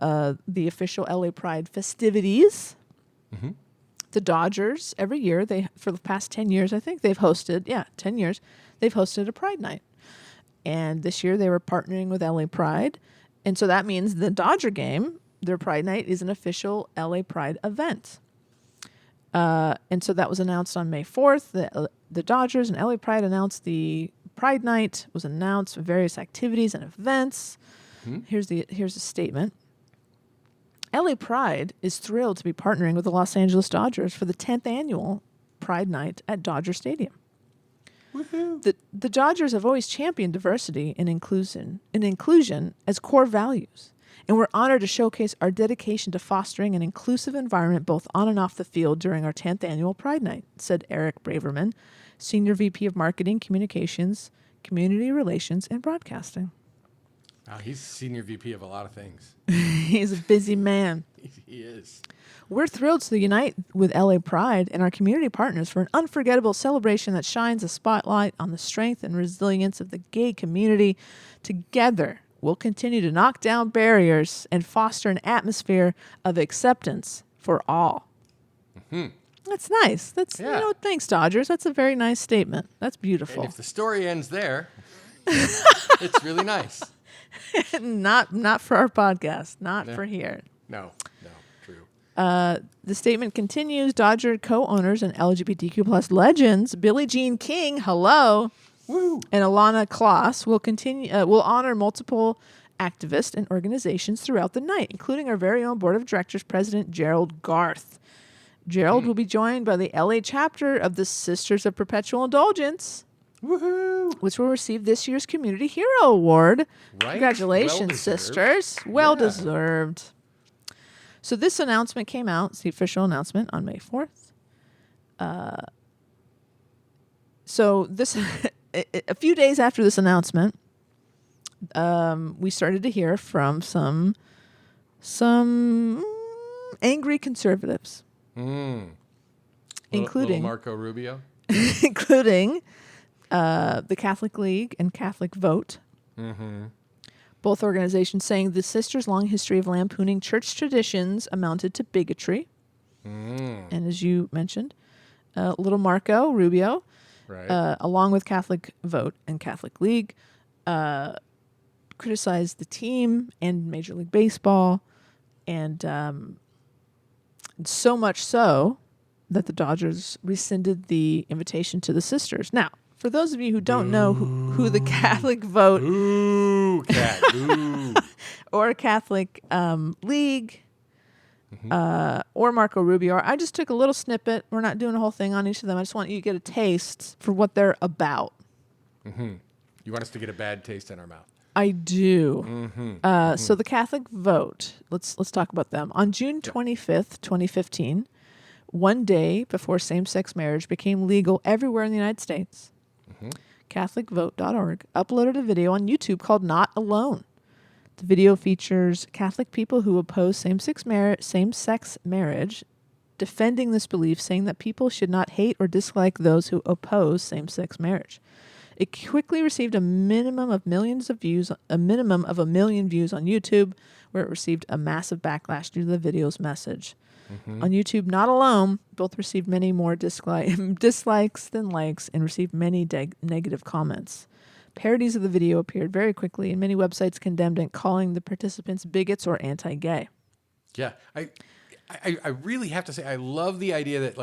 the official LA Pride festivities, The Dodgers, every year, for the past 10 years, I think, they've hosted, 10 years, they've hosted a Pride Night. And this year they were partnering with LA Pride. And so that means the Dodger game, their Pride Night, is an official LA Pride event. And so that was announced on May 4th. The Dodgers and LA Pride announced the Pride Night, was announced various activities and events. Here's a statement. LA Pride is thrilled to be partnering with the Los Angeles Dodgers for the 10th annual Pride Night at Dodger Stadium. Woohoo. The Dodgers have always championed diversity and inclusion as core values, and we're honored to showcase our dedication to fostering an inclusive environment both on and off the field during our 10th annual Pride Night, said Eric Braverman, Senior VP of Marketing, Communications, Community Relations, and Broadcasting. Wow, he's Senior VP of a lot of things. He's a busy man. He is. We're thrilled to unite with LA Pride and our community partners for an unforgettable celebration that shines a spotlight on the strength and resilience of the gay community. Together, we'll continue to knock down barriers and foster an atmosphere of acceptance for all. That's nice. Thanks, Dodgers. That's a very nice statement. That's beautiful. And if the story ends there, it's really nice. Not for our podcast. Not for here. No, true. The statement continues. Dodger co-owners and LGBTQ plus legends Billie Jean King, hello, Woo. and Alana Kloss will honor multiple activists and organizations throughout the night, including our very own board of directors president Gerald Garth. Gerald will be joined by the LA chapter of the Sisters of Perpetual Indulgence. Woohoo! Which will receive this year's Community Hero Award. Right? Congratulations, sisters. Well deserved. So this announcement came out. It's the official announcement on May 4th. So this, a few days after this announcement, we started to hear from some angry conservatives, including Marco Rubio, including the Catholic League and Catholic Vote. Both organizations saying the sisters' long history of lampooning church traditions amounted to bigotry. And as you mentioned, little Marco Rubio, right. along with Catholic Vote and Catholic League, criticized the team and Major League Baseball, and so much so that the Dodgers rescinded the invitation to the sisters. Now, for those of you who don't know who the Catholic Vote or Catholic League or Marco Rubio are, I just took a little snippet. We're not doing a whole thing on each of them. I just want you to get a taste for what they're about. You want us to get a bad taste in our mouth? I do. So the Catholic Vote, let's talk about them. On June 25th, 2015, one day before same-sex marriage became legal everywhere in the United States, CatholicVote.org uploaded a video on YouTube called Not Alone. The video features Catholic people who oppose same-sex marriage, defending this belief, saying that people should not hate or dislike those who oppose same-sex marriage. It quickly received a minimum of a million views on YouTube, where it received a massive backlash due to the video's message. On YouTube, Not Alone both received many more dislikes than likes and received many negative comments. Parodies of the video appeared very quickly, and many websites condemned it, calling the participants bigots or anti-gay. Yeah, I really have to say, I love the idea that,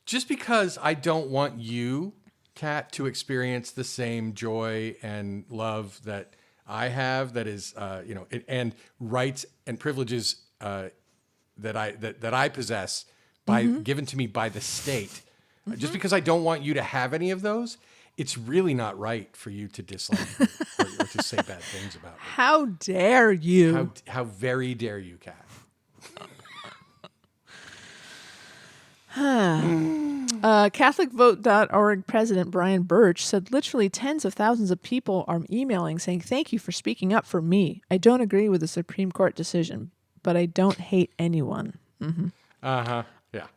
just because I don't want you, Kat, to experience the same joy and love that I have, that is, and rights and privileges that I possess given to me by the state. Just because I don't want you to have any of those, it's really not right for you to dislike me or to say bad things about me. How dare you? How very dare you, Kat? CatholicVote.org President Brian Birch said literally tens of thousands of people are emailing saying, "Thank you for speaking up for me. I don't agree with the Supreme Court decision, but I don't hate anyone." Yeah.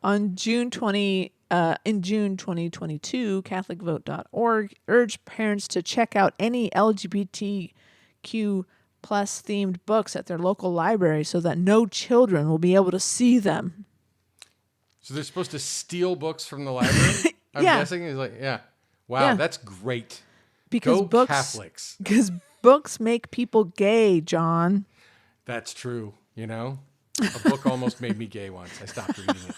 In June 2022, CatholicVote.org urged parents to check out any LGBTQ plus themed books at their local library so that no children will be able to see them. So they're supposed to steal books from the library? I'm Yeah. guessing. He's like, yeah. Wow, Yeah. that's great. Because Go Catholics. Because books make people gay, John. That's true. You know, a book almost made me gay once. I stopped reading it,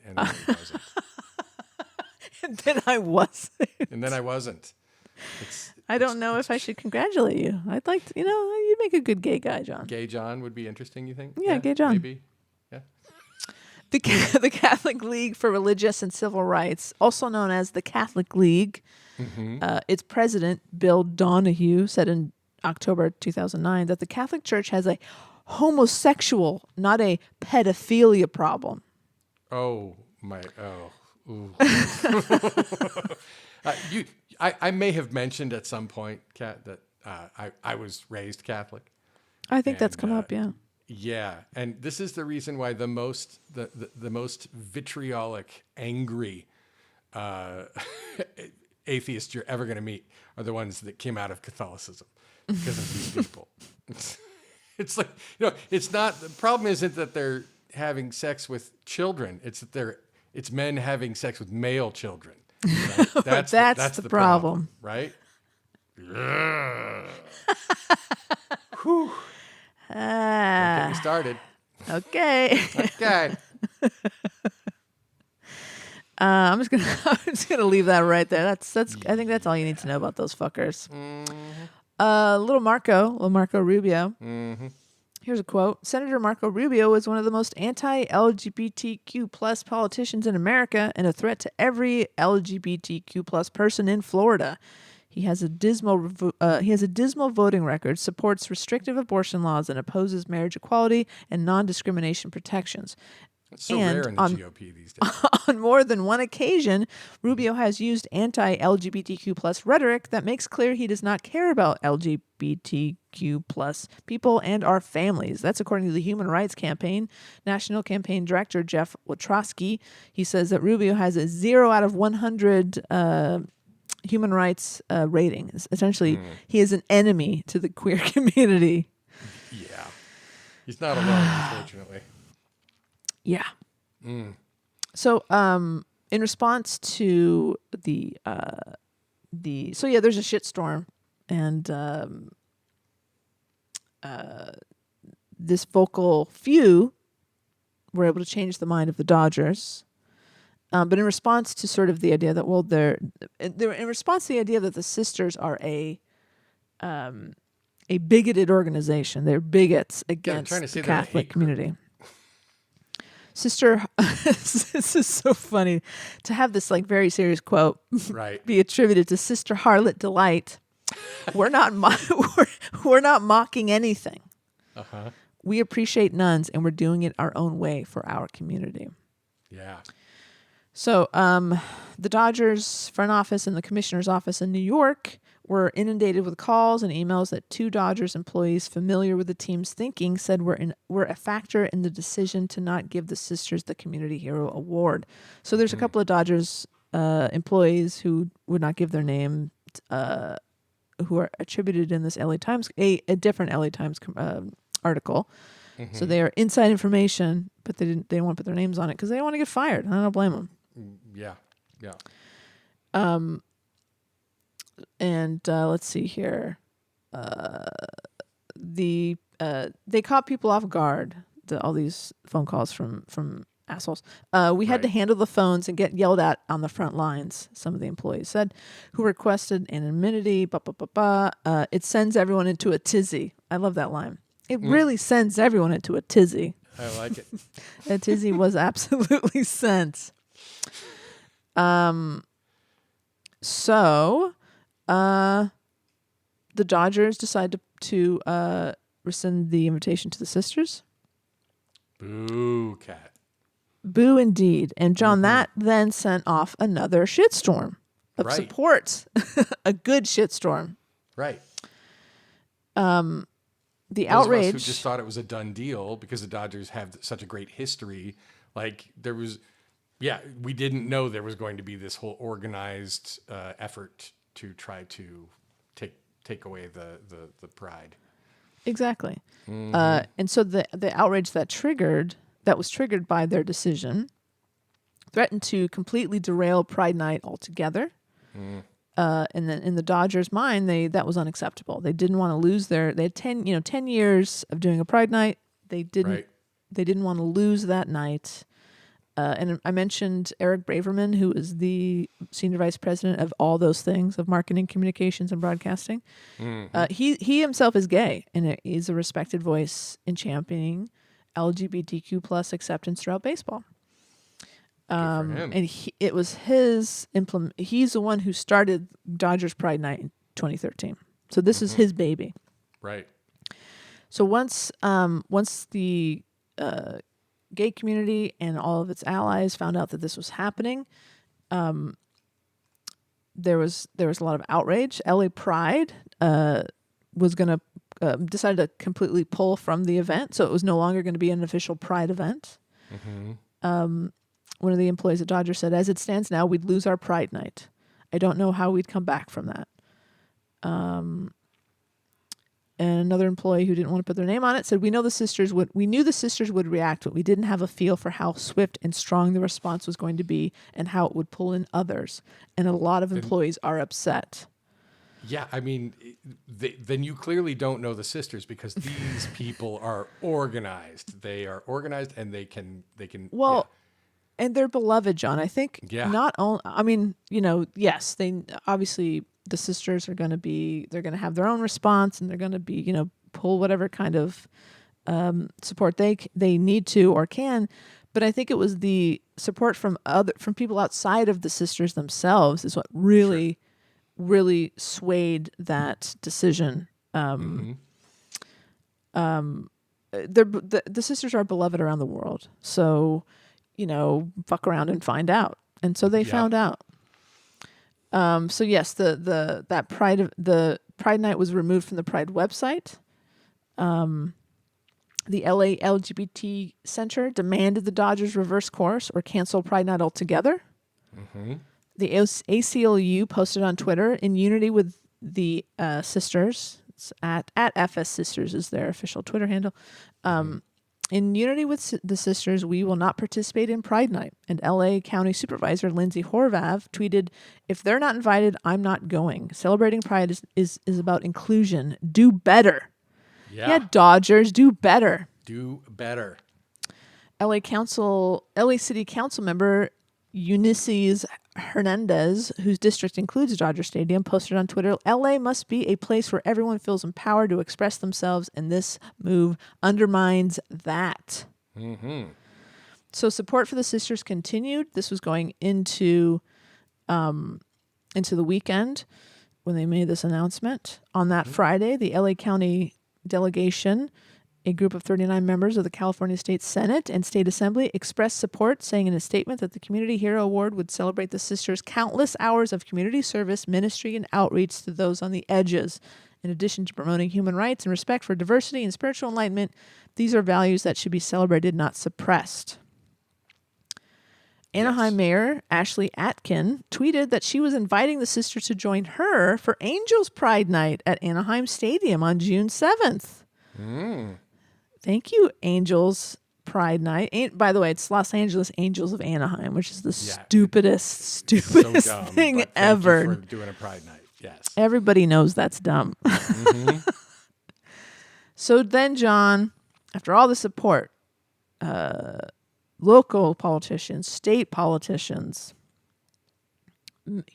and then I wasn't. And then I wasn't. And then I wasn't. I don't know if I should congratulate you. I'd like to, you make a good gay guy, John. Gay John would be interesting, you think? Yeah, Gay John. Maybe. Yeah. The Catholic League for Religious and Civil Rights, also known as the Catholic League, its president, Bill Donahue, said in October 2009 that the Catholic Church has a homosexual, not a pedophilia problem. Oh, my. Oh. Ooh. I may have mentioned at some point, Kat, that I was raised Catholic. I think that's come up, yeah. Yeah, and this is the reason why the most vitriolic, angry atheists you're ever going to meet are the ones that came out of Catholicism because of these people. It's like, it's not, the problem isn't that they're having sex with children. It's that it's men having sex with male children. Right? That's the problem, right? Whew. Don't get me started. Okay. Okay. I'm just gonna leave that right there. That's. I think that's all you need to know about those fuckers. Little Marco Rubio. Mm-hmm. Here's a quote. Senator Marco Rubio is one of the most anti-LGBTQ plus politicians in America and a threat to every LGBTQ plus person in Florida. He has a dismal voting record, supports restrictive abortion laws, and opposes marriage equality and non-discrimination protections. It's so rare in the GOP these days. On more than one occasion, Rubio has used anti-LGBTQ plus rhetoric that makes clear he does not care about LGBTQ plus people and our families. That's according to the Human Rights Campaign. National Campaign Director Jeff Watrosky, he says that Rubio has a 0 out of 100 human rights rating. Essentially, he is an enemy to the queer community. Yeah. He's not alone, unfortunately. Yeah. So, in response to there's a shitstorm, and this vocal few were able to change the mind of the Dodgers. But in response to sort of the idea that, they're in response to the idea that the sisters are a bigoted organization. They're bigots against the Catholic community. Sister, this is so funny to have this like very serious quote be attributed to Sister Harlot Delight. We're not we're not mocking anything. We appreciate nuns, and we're doing it our own way for our community. Yeah. So, the Dodgers front office and the commissioner's office in New York were inundated with calls and emails that 2 Dodgers employees familiar with the team's thinking said were a factor in the decision to not give the sisters the Community Hero Award. So there's a couple of Dodgers employees who would not give their name, who are attributed in this LA Times, a different LA Times article. So they are inside information, but they didn't want to put their names on it because they don't want to get fired. I don't blame them. Yeah. And let's see here. They caught people off guard. All these phone calls from assholes. We had to handle the phones and get yelled at on the front lines. Some of the employees said, who requested anonymity. It sends everyone into a tizzy. I love that line. It really sends everyone into a tizzy. I like it. That tizzy was absolutely sent. So, the Dodgers decide to rescind the invitation to the sisters. Boo, Cat. Boo, indeed. And John, that then sent off another shitstorm of support. A good shitstorm. Right. The Those outrage. of us who just thought it was a done deal because the Dodgers have such a great history. Like we didn't know there was going to be this whole organized effort to try to take away the pride. Exactly. And so the outrage that was triggered by their decision threatened to completely derail Pride Night altogether. And then in the Dodgers' mind, that was unacceptable. They didn't want to lose they had 10 years of doing a Pride Night. They didn't want to lose that night. And I mentioned Eric Braverman, who is the senior vice president of all those things, of marketing, communications, and broadcasting. He himself is gay, and he's a respected voice in championing LGBTQ plus acceptance throughout baseball. And it was his he's the one who started Dodgers Pride Night in 2013. So this is his baby. Right. So once the gay community and all of its allies found out that this was happening, there was a lot of outrage. LA Pride was going to decided to completely pull from the event, so it was no longer going to be an official Pride event. One of the employees at Dodger said, "As it stands now, we'd lose our Pride Night. I don't know how we'd come back from that." And another employee who didn't want to put their name on it said, we knew the sisters would react, but we didn't have a feel for how swift and strong the response was going to be and how it would pull in others. And a lot of employees are upset. Yeah, I mean, then you clearly don't know the sisters, because these people are organized. They are organized, and they can. Well, and they're beloved, John. I think not only. I mean, yes, they obviously. The sisters they're going to have their own response, and they're going to be, pull whatever kind of support they need to or can. But I think it was the support from people outside of the sisters themselves is what really, really swayed that decision. The sisters are beloved around the world. So, fuck around and find out. And so they found out. So yes, the Pride Night was removed from the Pride website. The LA LGBT Center demanded the Dodgers reverse course or cancel Pride Night altogether. The ACLU posted on Twitter, in unity with the sisters, at FS Sisters is their official Twitter handle. In unity with the sisters, we will not participate in Pride Night. And LA County Supervisor Lindsay Horvath tweeted, "If they're not invited, I'm not going. Celebrating Pride is about inclusion. Do better." Yeah, Dodgers, do better. Do better. LA City Council member Eunices Hernandez, whose district includes Dodger Stadium, posted on Twitter, "LA must be a place where everyone feels empowered to express themselves, and this move undermines that." So support for the sisters continued. This was going into the weekend when they made this announcement. On that Friday, the LA County delegation, a group of 39 members of the California State Senate and State Assembly, expressed support, saying in a statement that the Community Hero Award would celebrate the sisters' countless hours of community service, ministry, and outreach to those on the edges. In addition to promoting human rights and respect for diversity and spiritual enlightenment, these are values that should be celebrated, not suppressed. Anaheim Mayor Ashley Atkin tweeted that she was inviting the sisters to join her for Angels Pride Night at Anaheim Stadium on June 7th. Thank you, Angels Pride Night. By the way, it's Los Angeles Angels of Anaheim, which is the stupidest so dumb, thing ever. Thank you for doing a Pride Night. Yes. Everybody knows that's dumb. So then, John, after all the support, local politicians, state politicians,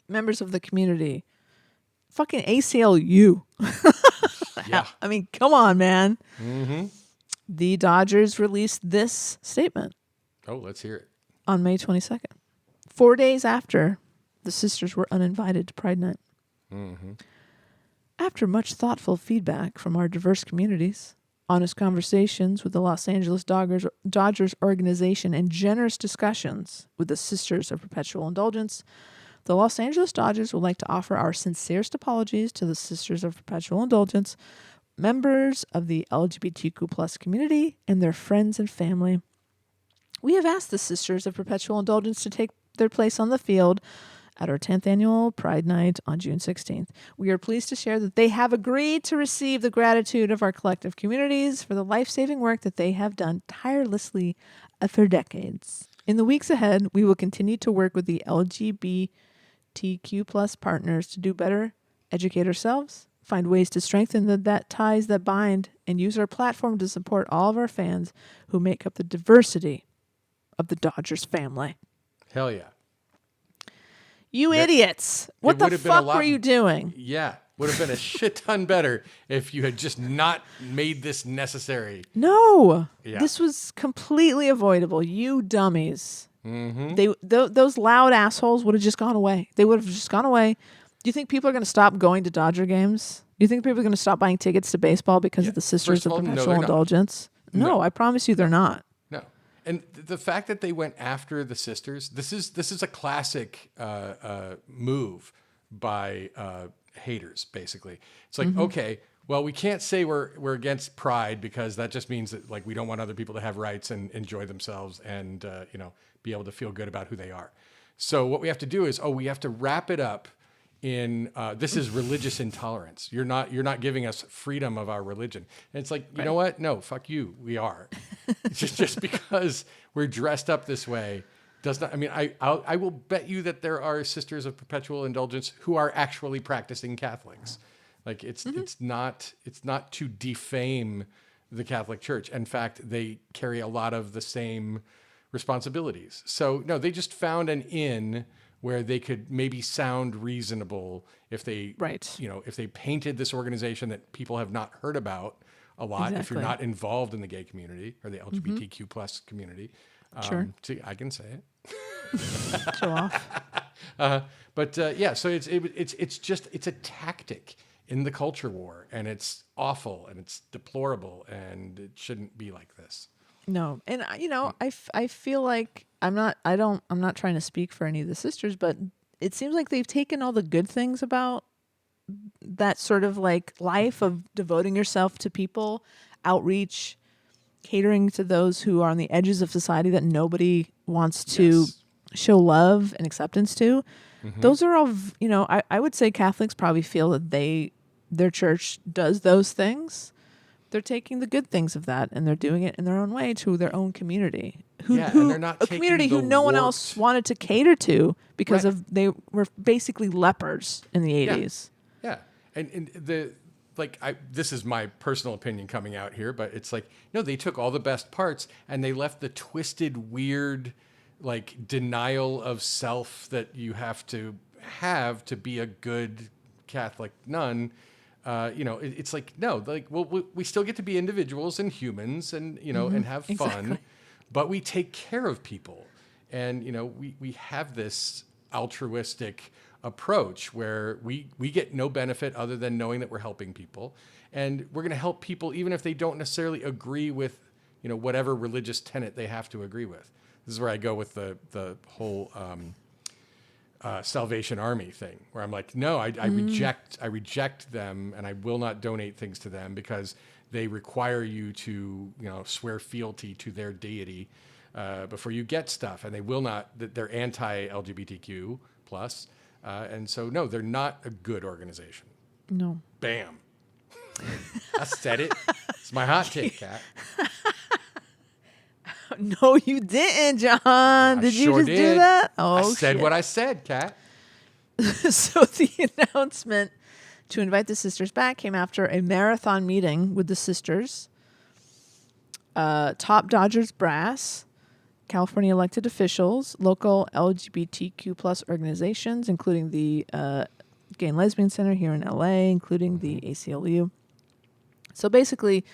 members of the community, fucking ACLU. I mean, come on, man. The Dodgers released this statement. Oh, let's hear it. On May 22nd, 4 days after the sisters were uninvited to Pride Night. After much thoughtful feedback from our diverse communities, honest conversations with the Los Angeles Dodgers organization, and generous discussions with the Sisters of Perpetual Indulgence, the Los Angeles Dodgers would like to offer our sincerest apologies to the Sisters of Perpetual Indulgence, members of the LGBTQ plus community, and their friends and family. We have asked the Sisters of Perpetual Indulgence to take their place on the field at our 10th annual Pride Night on June 16th. We are pleased to share that they have agreed to receive the gratitude of our collective communities for the life-saving work that they have done tirelessly for decades. In the weeks ahead, we will continue to work with the LGBTQ plus partners to do better, educate ourselves, find ways to strengthen that ties that bind, and use our platform to support all of our fans who make up the diversity of the Dodgers family. Hell yeah. You idiots. What the fuck were you doing? Yeah. Would have been a shit ton better if you had just not made this necessary. No. Yeah. This was completely avoidable. You dummies. Mm-hmm. Those loud assholes would have just gone away. They would have just gone away. Do you think people are going to stop going to Dodger games? Do you think people are going to stop buying tickets to baseball because of the Sisters of Perpetual Indulgence? No, I promise you they're not. No. And the fact that they went after the sisters, this is a classic move by haters, basically. It's like, okay, well, we can't say we're against pride because that just means that like we don't want other people to have rights and enjoy themselves and be able to feel good about who they are. So what we have to do is we have to wrap it up in this is religious intolerance. You're not giving us freedom of our religion. And it's like, you know what? No, fuck you. We are. just because we're dressed up this way does not. I mean, I will bet you that there are Sisters of Perpetual Indulgence who are actually practicing Catholics. Like it's not to defame the Catholic Church. In fact, they carry a lot of the same responsibilities. So no, they just found an in where they could maybe sound reasonable if they, if they painted this organization that people have not heard about a lot. Exactly. If you're not involved in the gay community or the LGBTQ plus community. Sure. See, I can say it. Show off. So it's a tactic in the culture war, and it's awful and it's deplorable, and it shouldn't be like this. No, and I feel like I'm not trying to speak for any of the sisters, but it seems like they've taken all the good things about that sort of like life of devoting yourself to people, outreach, catering to those who are on the edges of society that nobody wants to show love and acceptance to. Those are all, I would say Catholics probably feel that their church does those things. They're taking the good things of that and they're doing it in their own way to their own community. And they're not a community who no one else wanted to cater to because they were basically lepers in the 80s. Yeah. And this is my personal opinion coming out here, but it's like, no, they took all the best parts and they left the twisted, weird, like denial of self that you have to be a good Catholic nun. It's like, no, like, well, we still get to be individuals and humans and, and have fun, but we take care of people. And, we have this altruistic approach where we get no benefit other than knowing that we're helping people. And we're going to help people even if they don't necessarily agree with, whatever religious tenet they have to agree with. This is where I go with the whole Salvation Army thing, where I'm like, no, I reject them, and I will not donate things to them because they require you to, swear fealty to their deity before you get stuff, and they will not. They're anti-LGBTQ plus, and so no, they're not a good organization. No. Bam. I said it. It's my hot take, Kat. No, you didn't, John. Did you just do that? Oh, I said what I said, Kat. So the announcement to invite the sisters back came after a marathon meeting with the sisters, top Dodgers brass, California elected officials, local LGBTQ plus organizations, including the Gay and Lesbian Center here in LA, including the ACLU. So basically,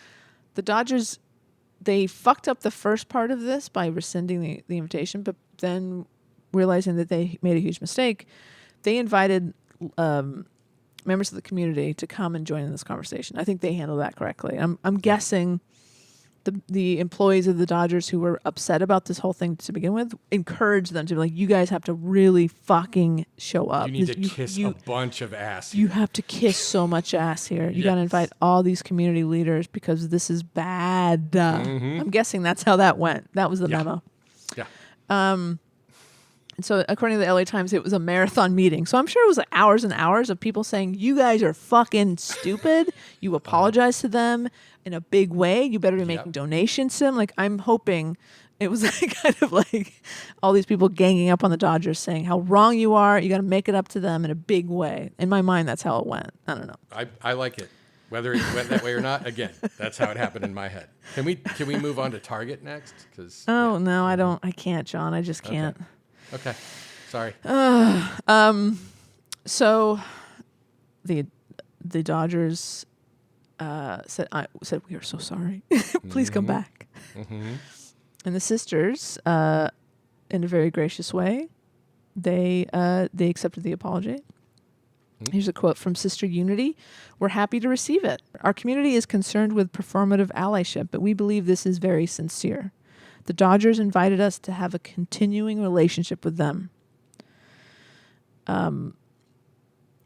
the Dodgers, they fucked up the first part of this by rescinding the invitation, but then realizing that they made a huge mistake, they invited members of the community to come and join in this conversation. I think they handled that correctly. I'm guessing the employees of the Dodgers who were upset about this whole thing to begin with encouraged them to be like, you guys have to really fucking show up. You need to kiss a bunch of ass here. You have to kiss so much ass here. You got to invite all these community leaders because this is bad. I'm guessing that's how that went. That was the memo. Yeah. And so according to the LA Times, it was a marathon meeting. So I'm sure it was like hours and hours of people saying, you guys are fucking stupid. You apologize to them in a big way. You better be making donations to them. Like, I'm hoping It was like kind of like all these people ganging up on the Dodgers saying how wrong you are. You got to make it up to them in a big way. In my mind, that's how it went. I don't know. I like it. Whether it went that way or not, again, that's how it happened in my head. Can we move on to Target next? Because No, I don't. I can't, John. I just can't. Okay. Sorry. So the Dodgers said we are so sorry. Please come back. Mm-hmm. And the sisters, in a very gracious way, they accepted the apology. Here's a quote from Sister Unity. We're happy to receive it. Our community is concerned with performative allyship, but we believe this is very sincere. The Dodgers invited us to have a continuing relationship with them.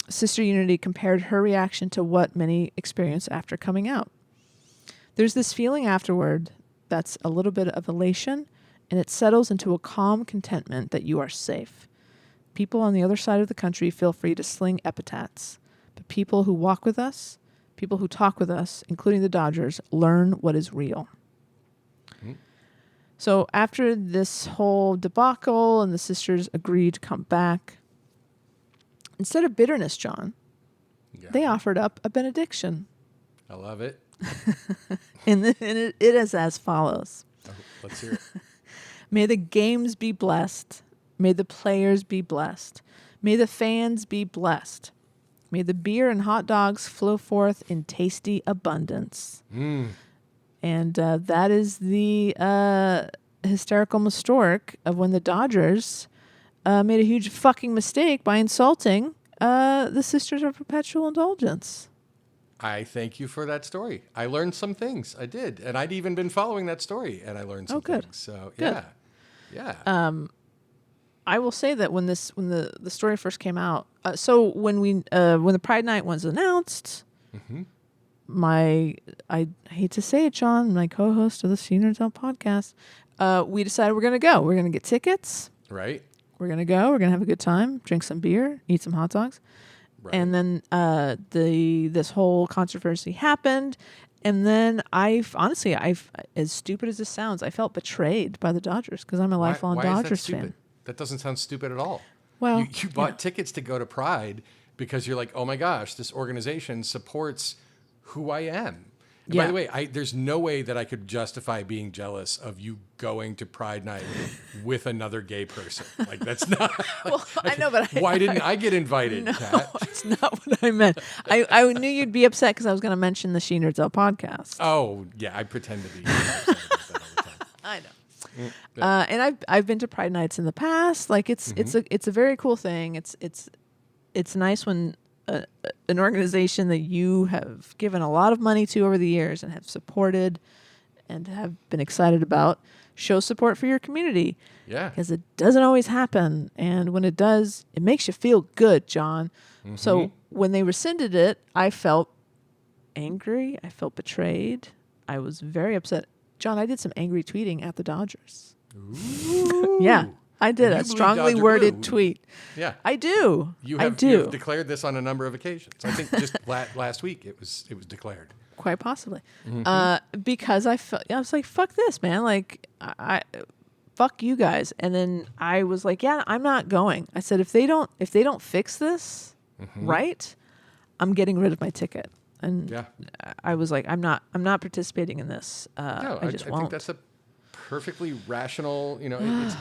Sister Unity compared her reaction to what many experience after coming out. There's this feeling afterward that's a little bit of elation, and it settles into a calm contentment that you are safe. People on the other side of the country feel free to sling epithets, but people who walk with us, people who talk with us, including the Dodgers, learn what is real. So after this whole debacle and the sisters agreed to come back, instead of bitterness, John, they offered up a benediction. I love it. And it is as follows. Oh, let's hear it. May the games be blessed. May the players be blessed. May the fans be blessed. May the beer and hot dogs flow forth in tasty abundance. And that is the hysterical Mistork of when the Dodgers made a huge fucking mistake by insulting the Sisters of Perpetual Indulgence. I thank you for that story. I learned some things. I did. And I'd even been following that story, and I learned some things. So, Good. yeah. I will say that when the story first came out, so when the Pride Night was announced, I hate to say it, John, my co-host of the Senior Adult podcast, we decided we're gonna go. We're gonna get tickets. Right. We're gonna go. We're gonna have a good time, drink some beer, eat some hot dogs, and then this whole controversy happened. And then I've as stupid as this sounds, I felt betrayed by the Dodgers because I'm a lifelong Dodgers fan. That doesn't sound stupid at all. Well, you bought tickets to go to Pride because you're like, oh my gosh, this organization supports who I am. And by the way, there's no way that I could justify being jealous of you going to Pride Night with another gay person. Like, that's not. Well, I know, but why didn't I get invited, no, Kat? it's not what I meant. I knew you'd be upset because I was going to mention the Sheener Dell podcast. Oh, yeah, I pretend to be upset about that all the time. I know. And I've been to Pride Nights in the past. Like it's a very cool thing. It's nice when an organization that you have given a lot of money to over the years and have supported and have been excited about show support for your community. Yeah. Because it doesn't always happen. And when it does, it makes you feel good, John. So when they rescinded it, I felt angry. I felt betrayed. I was very upset. John, I did some angry tweeting at the Dodgers. Ooh. Yeah, I did You a believe strongly Dodger worded Blue. tweet. Yeah. I do. You I have declared this on a number of occasions. I think just last week it was declared. Quite possibly. Because I was like, fuck this, man. Like, I fuck you guys. And then I was like, yeah, I'm not going. I said, if they don't fix this right, I'm getting rid of my ticket. And I was like, I'm not participating in this. No, I just I won't. think that's a perfectly rational, it's,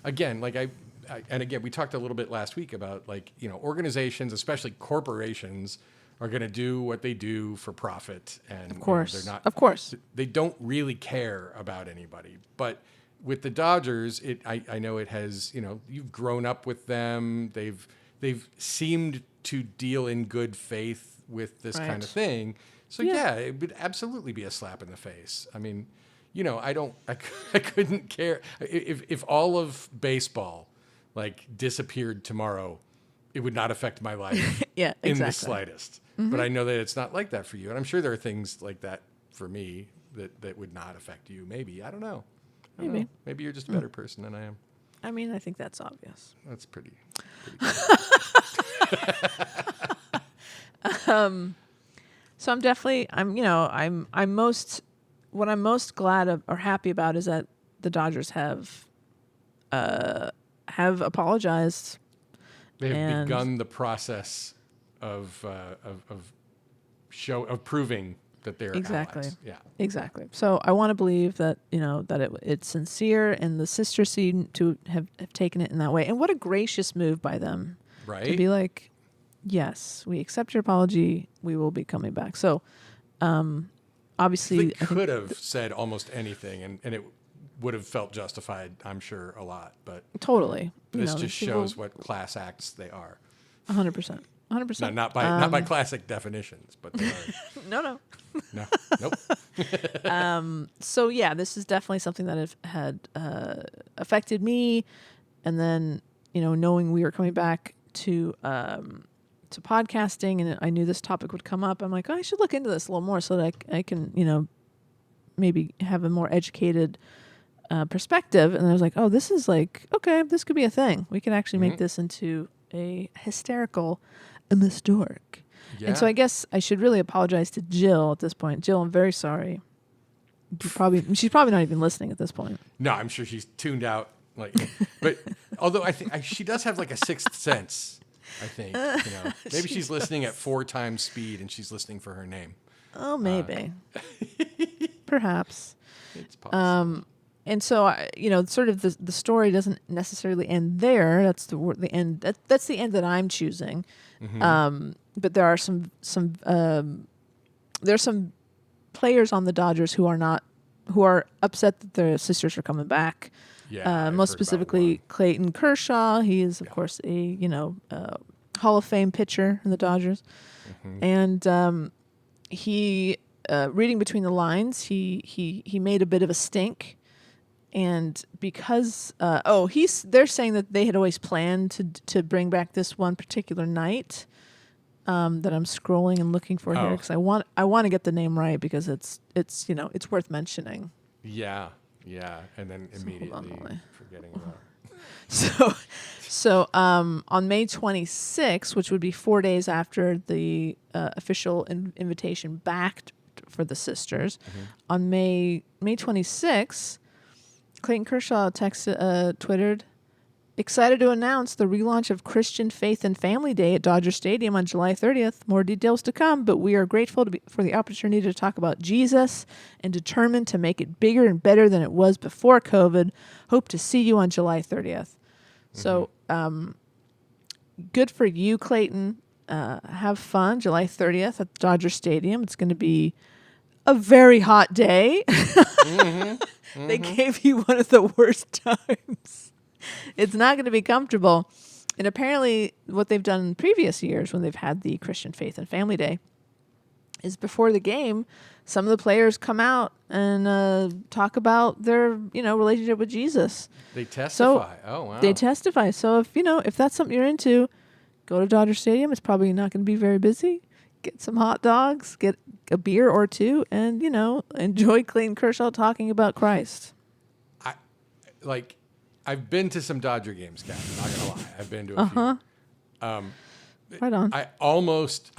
again, like and again, we talked a little bit last week about like, organizations, especially corporations, are going to do what they do for profit. And of course, they're not, of course, they don't really care about anybody. But with the Dodgers, I know it has, you've grown up with them. They've seemed to deal in good faith with this kind of thing. So yeah, it would absolutely be a slap in the face. I mean, I couldn't care if all of baseball like disappeared tomorrow, it would not affect my life in the slightest. But I know that it's not like that for you. And I'm sure there are things like that for me that would not affect you. Maybe, I don't know. Maybe. Maybe you're just a better person than I am. I mean, I think that's obvious. That's pretty cool. So I'm definitely, what I'm most glad of or happy about is that the Dodgers have apologized. They have And- begun the process of proving that they're Exactly. allies. Yeah. Exactly. So I want to believe that, that it's sincere, and the sisters seem to have taken it in that way. And what a gracious move by them to Right. be like, yes, we accept your apology. We will be coming back. So, obviously, They could have said almost anything, and it would have felt justified, I'm sure, a lot. But totally. this just shows what class acts they are. 100%. 100%. Not by classic definitions, but they are. No. Nope. So yeah, this is definitely something that had affected me, and then knowing we were coming back to podcasting, and I knew this topic would come up. I'm like, I should look into this a little more so that I can maybe have a more educated perspective. And I was like, oh, this is like, okay, this could be a thing. We could actually make this into a hysterical Mistork. Yeah. And so I guess I should really apologize to Jill at this point. Jill, I'm very sorry. She's probably not even listening at this point. No, I'm sure she's tuned out. But although I think she does have like a sixth sense. I think maybe she's listening at 4 times speed, and she's listening for her name. Oh, maybe, perhaps. It's possible. And so sort of the story doesn't necessarily end there. That's the end. That's the end that I'm choosing. But there are some players on the Dodgers who are upset that their sisters are coming back. Yeah, most specifically Clayton Kershaw. He is of course a Hall of Fame pitcher in the Dodgers, and he reading between the lines, he made a bit of a stink. And because they're saying that they had always planned to bring back this one particular night that I'm scrolling and looking for here, because I want to get the name right, because it's worth mentioning. Yeah, and then immediately forgetting about it. So on May 26th, which would be 4 days after the official invitation back for the sisters, on May 26th. Clayton Kershaw twittered, excited to announce the relaunch of Christian Faith and Family Day at Dodger Stadium on July 30th. More details to come, but we are grateful for the opportunity to talk about Jesus and determined to make it bigger and better than it was before COVID. Hope to see you on July 30th. So, good for you, Clayton. Have fun July 30th at Dodger Stadium. It's going to be a very hot day. They gave you one of the worst times. It's not going to be comfortable. And apparently what they've done in previous years when they've had the Christian Faith and Family Day is before the game, some of the players come out and talk about their, relationship with Jesus. They testify. Oh, wow. They testify. So if that's something you're into, go to Dodger Stadium. It's probably not going to be very busy. Get some hot dogs, get a beer or two, and, enjoy Clayton Kershaw talking about Christ. I've been to some Dodger games, Kat. I'm not going to lie. I've been to a few. Right on. I almost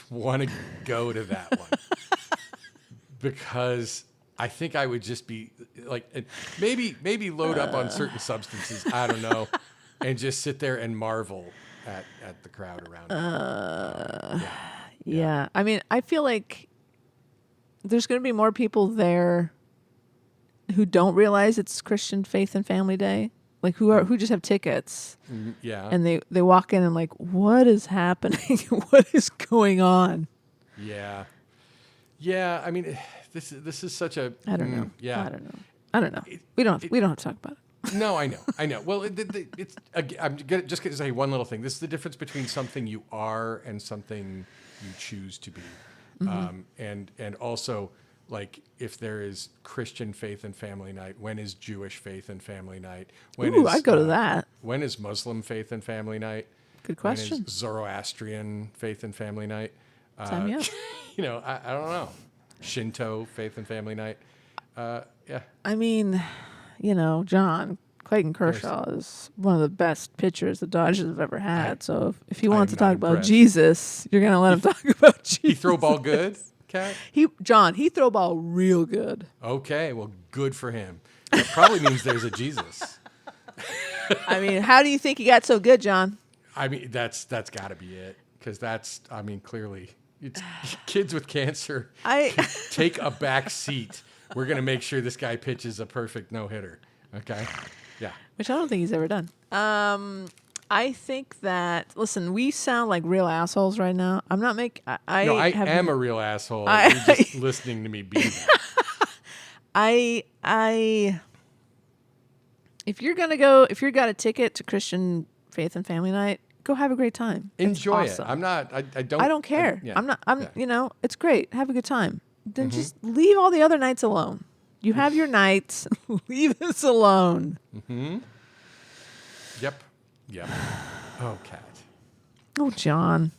want to go to that one because I think I would just be maybe load up on certain substances. I don't know, and just sit there and marvel at the crowd around. Yeah. I mean, I feel like there's going to be more people there who don't realize it's Christian Faith and Family Day, like who just have tickets. Yeah. And they walk in and like, what is happening? What is going on? Yeah. Yeah. I mean, this is such a. I don't know. Yeah. I don't know. We don't have to talk about it. No, I know. Well, it's. I'm just going to say one little thing. This is the difference between something you are and something you choose to be, and also like if there is Christian Faith and Family Night, when is Jewish Faith and Family Night? I'd go to that. When is Muslim Faith and Family Night? Good question. When is Zoroastrian Faith and Family Night? Sign me up. I don't know. Shinto Faith and Family Night. Yeah. I mean, John, Clayton Kershaw is one of the best pitchers the Dodgers have ever had. So if he wants to talk about Jesus, you're going to let him talk about Jesus. He throw ball good, Kat? He throw ball real good. Okay, well, good for him. That probably means there's a Jesus. I mean, how do you think he got so good, John? I mean, that's got to be it. Because clearly, it's kids with cancer take a back seat. We're going to make sure this guy pitches a perfect no-hitter. Okay? Yeah. Which I don't think he's ever done. I think that, listen, we sound like real assholes right now. I'm not making... I am a real asshole. You're just listening to me be that. If you're got a ticket to Christian Faith and Family Night, go have a great time. Enjoy awesome. it. I'm not. I don't. I don't care. Yeah. I'm not. I'm. Yeah. It's great. Have a good time. Then just leave all the other nights alone. You have your nights. Leave us alone. Mm-hmm. Yep. Oh, Kat. Oh, John.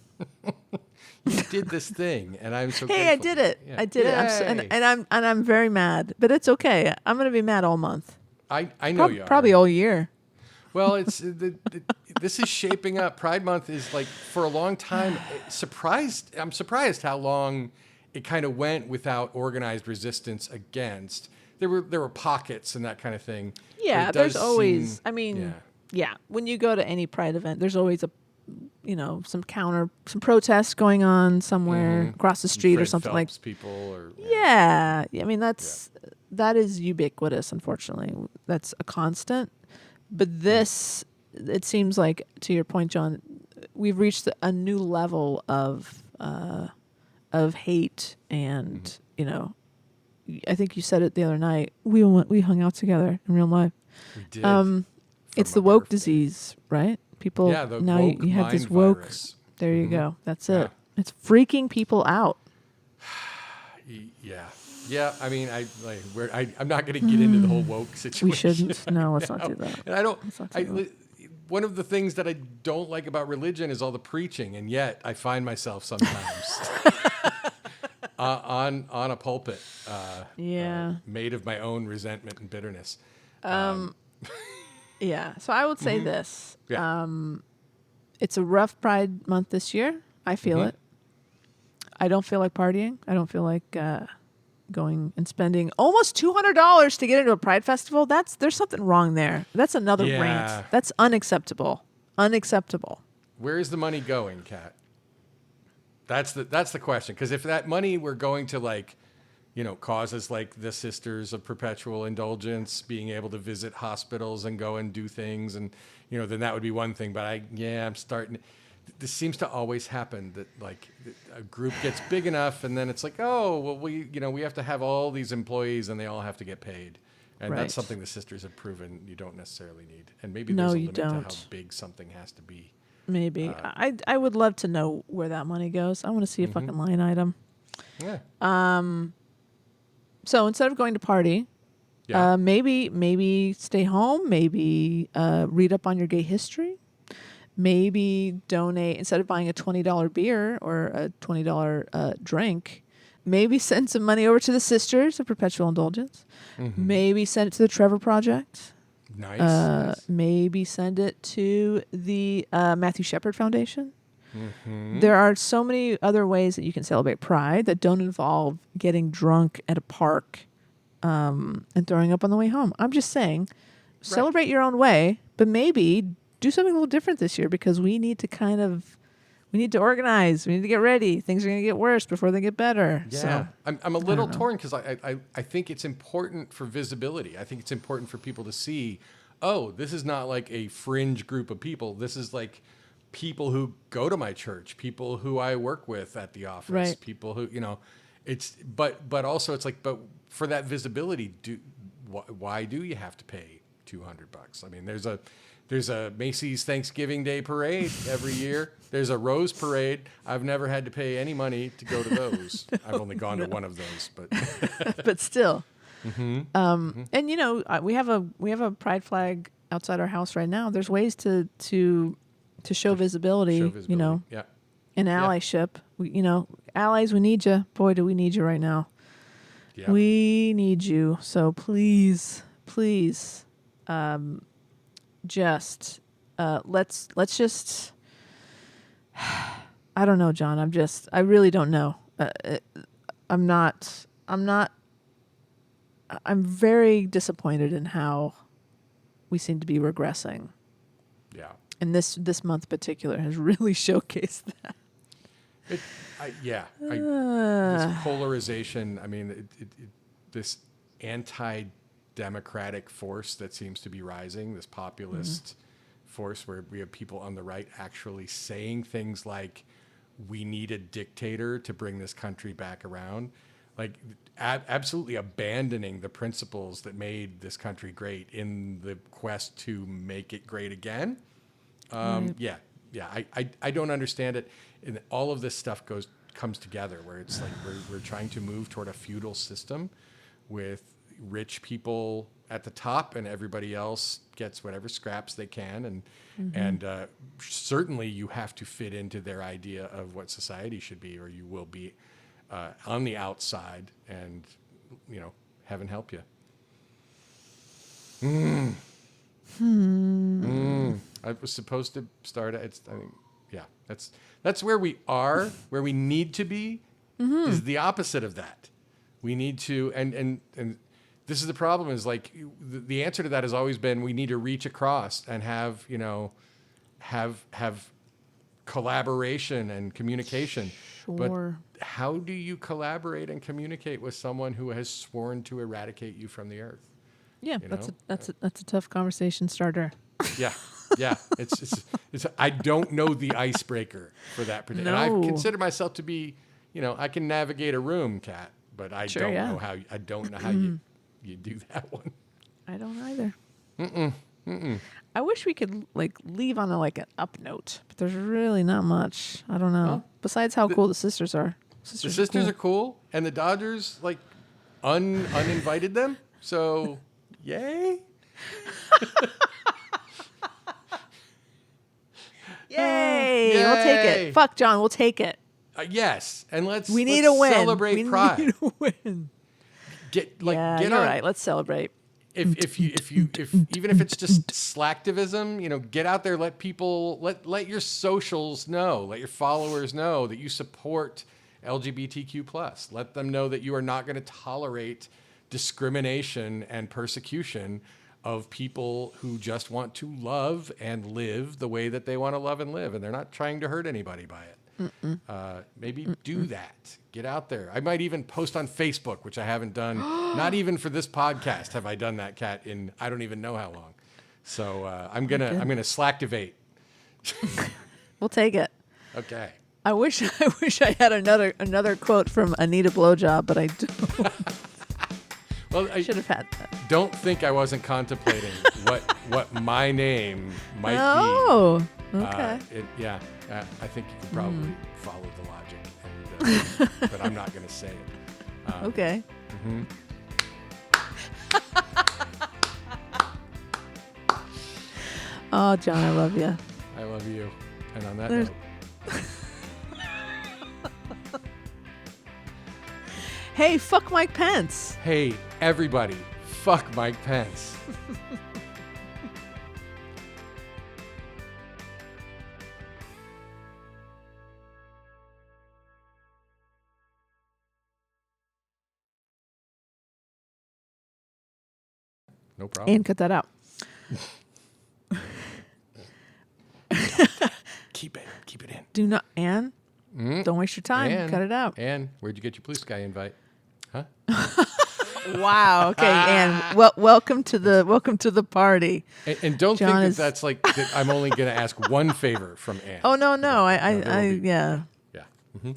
You did this thing, and I'm so. Hey, I did it. Yeah. I did it. I'm very mad, but it's okay. I'm gonna be mad all month. I know you are. Probably all year. Well, it's this is shaping up. Pride Month is like for a long time. I'm surprised how long it kind of went without organized resistance against. There were pockets and that kind of thing. Yeah, there's always. Yeah. When you go to any Pride event, there's always some protests going on somewhere across the street or something Phelps like. People or Yeah. I mean that is ubiquitous. Unfortunately, that's a constant. But this, it seems like, to your point, John, we've reached a new level of hate, and I think you said it the other night. We hung out together in real life. We did. It's the woke disease, right? People now woke you have this mind woke. virus. There you go. That's Yeah. it. It's freaking people out. Yeah. I mean, I'm not going to get into the whole woke situation. We shouldn't. No, let's not do that. And I don't. One of the things that I don't like about religion is all the preaching, and yet I find myself sometimes on a pulpit, made of my own resentment and bitterness. Yeah. So I would say this. Yeah. It's a rough Pride Month this year. I feel it. I don't feel like partying. I don't feel like going and spending almost $200 to get into a Pride festival. There's something wrong there. That's another rant. That's unacceptable. Unacceptable. Where is the money going, Kat? That's the question. Because if that money were going to causes like the Sisters of Perpetual Indulgence being able to visit hospitals and go and do things, and then that would be one thing. But I'm starting. This seems to always happen that a group gets big enough, and then it's like, oh well, we have to have all these employees, and they all have to get paid, and that's something the sisters have proven you don't necessarily need, and maybe there's a limit to how big something has to be. Maybe I would love to know where that money goes. I want to see a fucking line item. Yeah. So instead of going to party, maybe stay home. Maybe read up on your gay history. Maybe donate, instead of buying a $20 beer or a $20 drink, maybe send some money over to the Sisters of Perpetual Indulgence. Maybe send it to the Trevor Project. Nice. Maybe send it to the Matthew Shepard Foundation. There are so many other ways that you can celebrate Pride that don't involve getting drunk at a park and throwing up on the way home. I'm just saying, celebrate your own way, but maybe do something a little different this year, because we need to organize. We need to get ready. Things are going to get worse before they get better. Yeah. So, I'm a little torn because I think it's important for visibility. I think it's important for people to see, oh, this is not like a fringe group of people. This is like people who go to my church, people who I work with at the office, people who, it's, but also it's like, but for that visibility, why do you have to pay $200? I mean, there's a Macy's Thanksgiving Day parade every year. There's a Rose Parade. I've never had to pay any money to go to those. I've only gone to one of those, but but still. And we have a Pride flag outside our house right now. There's ways to show visibility. And allyship. Allies, we need you. Boy, do we need you right now. Yeah. We need you. So please, just let's just. I don't know, John. I really don't know. I'm not I'm very disappointed in how we seem to be regressing. Yeah. And this month in particular has really showcased that. This polarization. I mean, this anti-democratic force that seems to be rising. This populist force where we have people on the right actually saying things like, "We need a dictator to bring this country back around." Like absolutely abandoning the principles that made this country great in the quest to make it great again. Yeah. I don't understand it. And all of this stuff comes together where it's like we're trying to move toward a feudal system with rich people at the top and everybody else gets whatever scraps they can. And certainly you have to fit into their idea of what society should be, or you will be on the outside and, heaven help you. I was supposed to start. That's where we are. Where we need to be is the opposite of that. We need to, and this is the problem. Is like the answer to that has always been we need to reach across and have collaboration and communication. Sure. But how do you collaborate and communicate with someone who has sworn to eradicate you from the earth? Yeah, that's a tough conversation starter. Yeah. It's I don't know the icebreaker for that particular. No. And I consider myself to be, I can navigate a room, Kat, but I Sure, don't yeah. know how. I don't know how you do that one. I don't either. I wish we could leave on an up note, but there's really not much. I don't know. Well, Besides how cool the sisters are. The sisters are cool, and the Dodgers uninvited them. So, yay! Yay! We'll take it. Fuck John, we'll take it. Yes, and let's need a win. Celebrate Pride. We need a win. Get You're on. right. Let's celebrate. If even if it's just slacktivism, get out there, let people let your socials know, let your followers know that you support LGBTQ+. Let them know that you are not going to tolerate discrimination and persecution of people who just want to love and live the way that they want to love and live, and they're not trying to hurt anybody by it. Maybe do that. Get out there. I might even post on Facebook, which I haven't done. Not even for this podcast have I done that, Kat, in I don't even know how long. So I'm gonna slacktivate. We'll take it. Okay. I wish I had another quote from Anita Blowjob, but I don't. Well, I should have had that. Don't think I wasn't contemplating what my name might be. Oh, okay. I think you could probably follow the logic, but I'm not going to say it. Okay. Oh, John, I love you. I love you. And on that note. Hey, fuck Mike Pence. Hey, everybody, fuck Mike Pence. No problem. And cut that out. Keep it in. Do not, Anne. Don't waste your time. Ann, Cut it out. Ann, where'd you get your blue sky invite? Huh? Wow. Okay, Anne. Welcome to the party. And don't John think that's that I'm only going to ask one favor from Ann. Oh no. I Yeah. yeah. Yeah. Mm-hmm.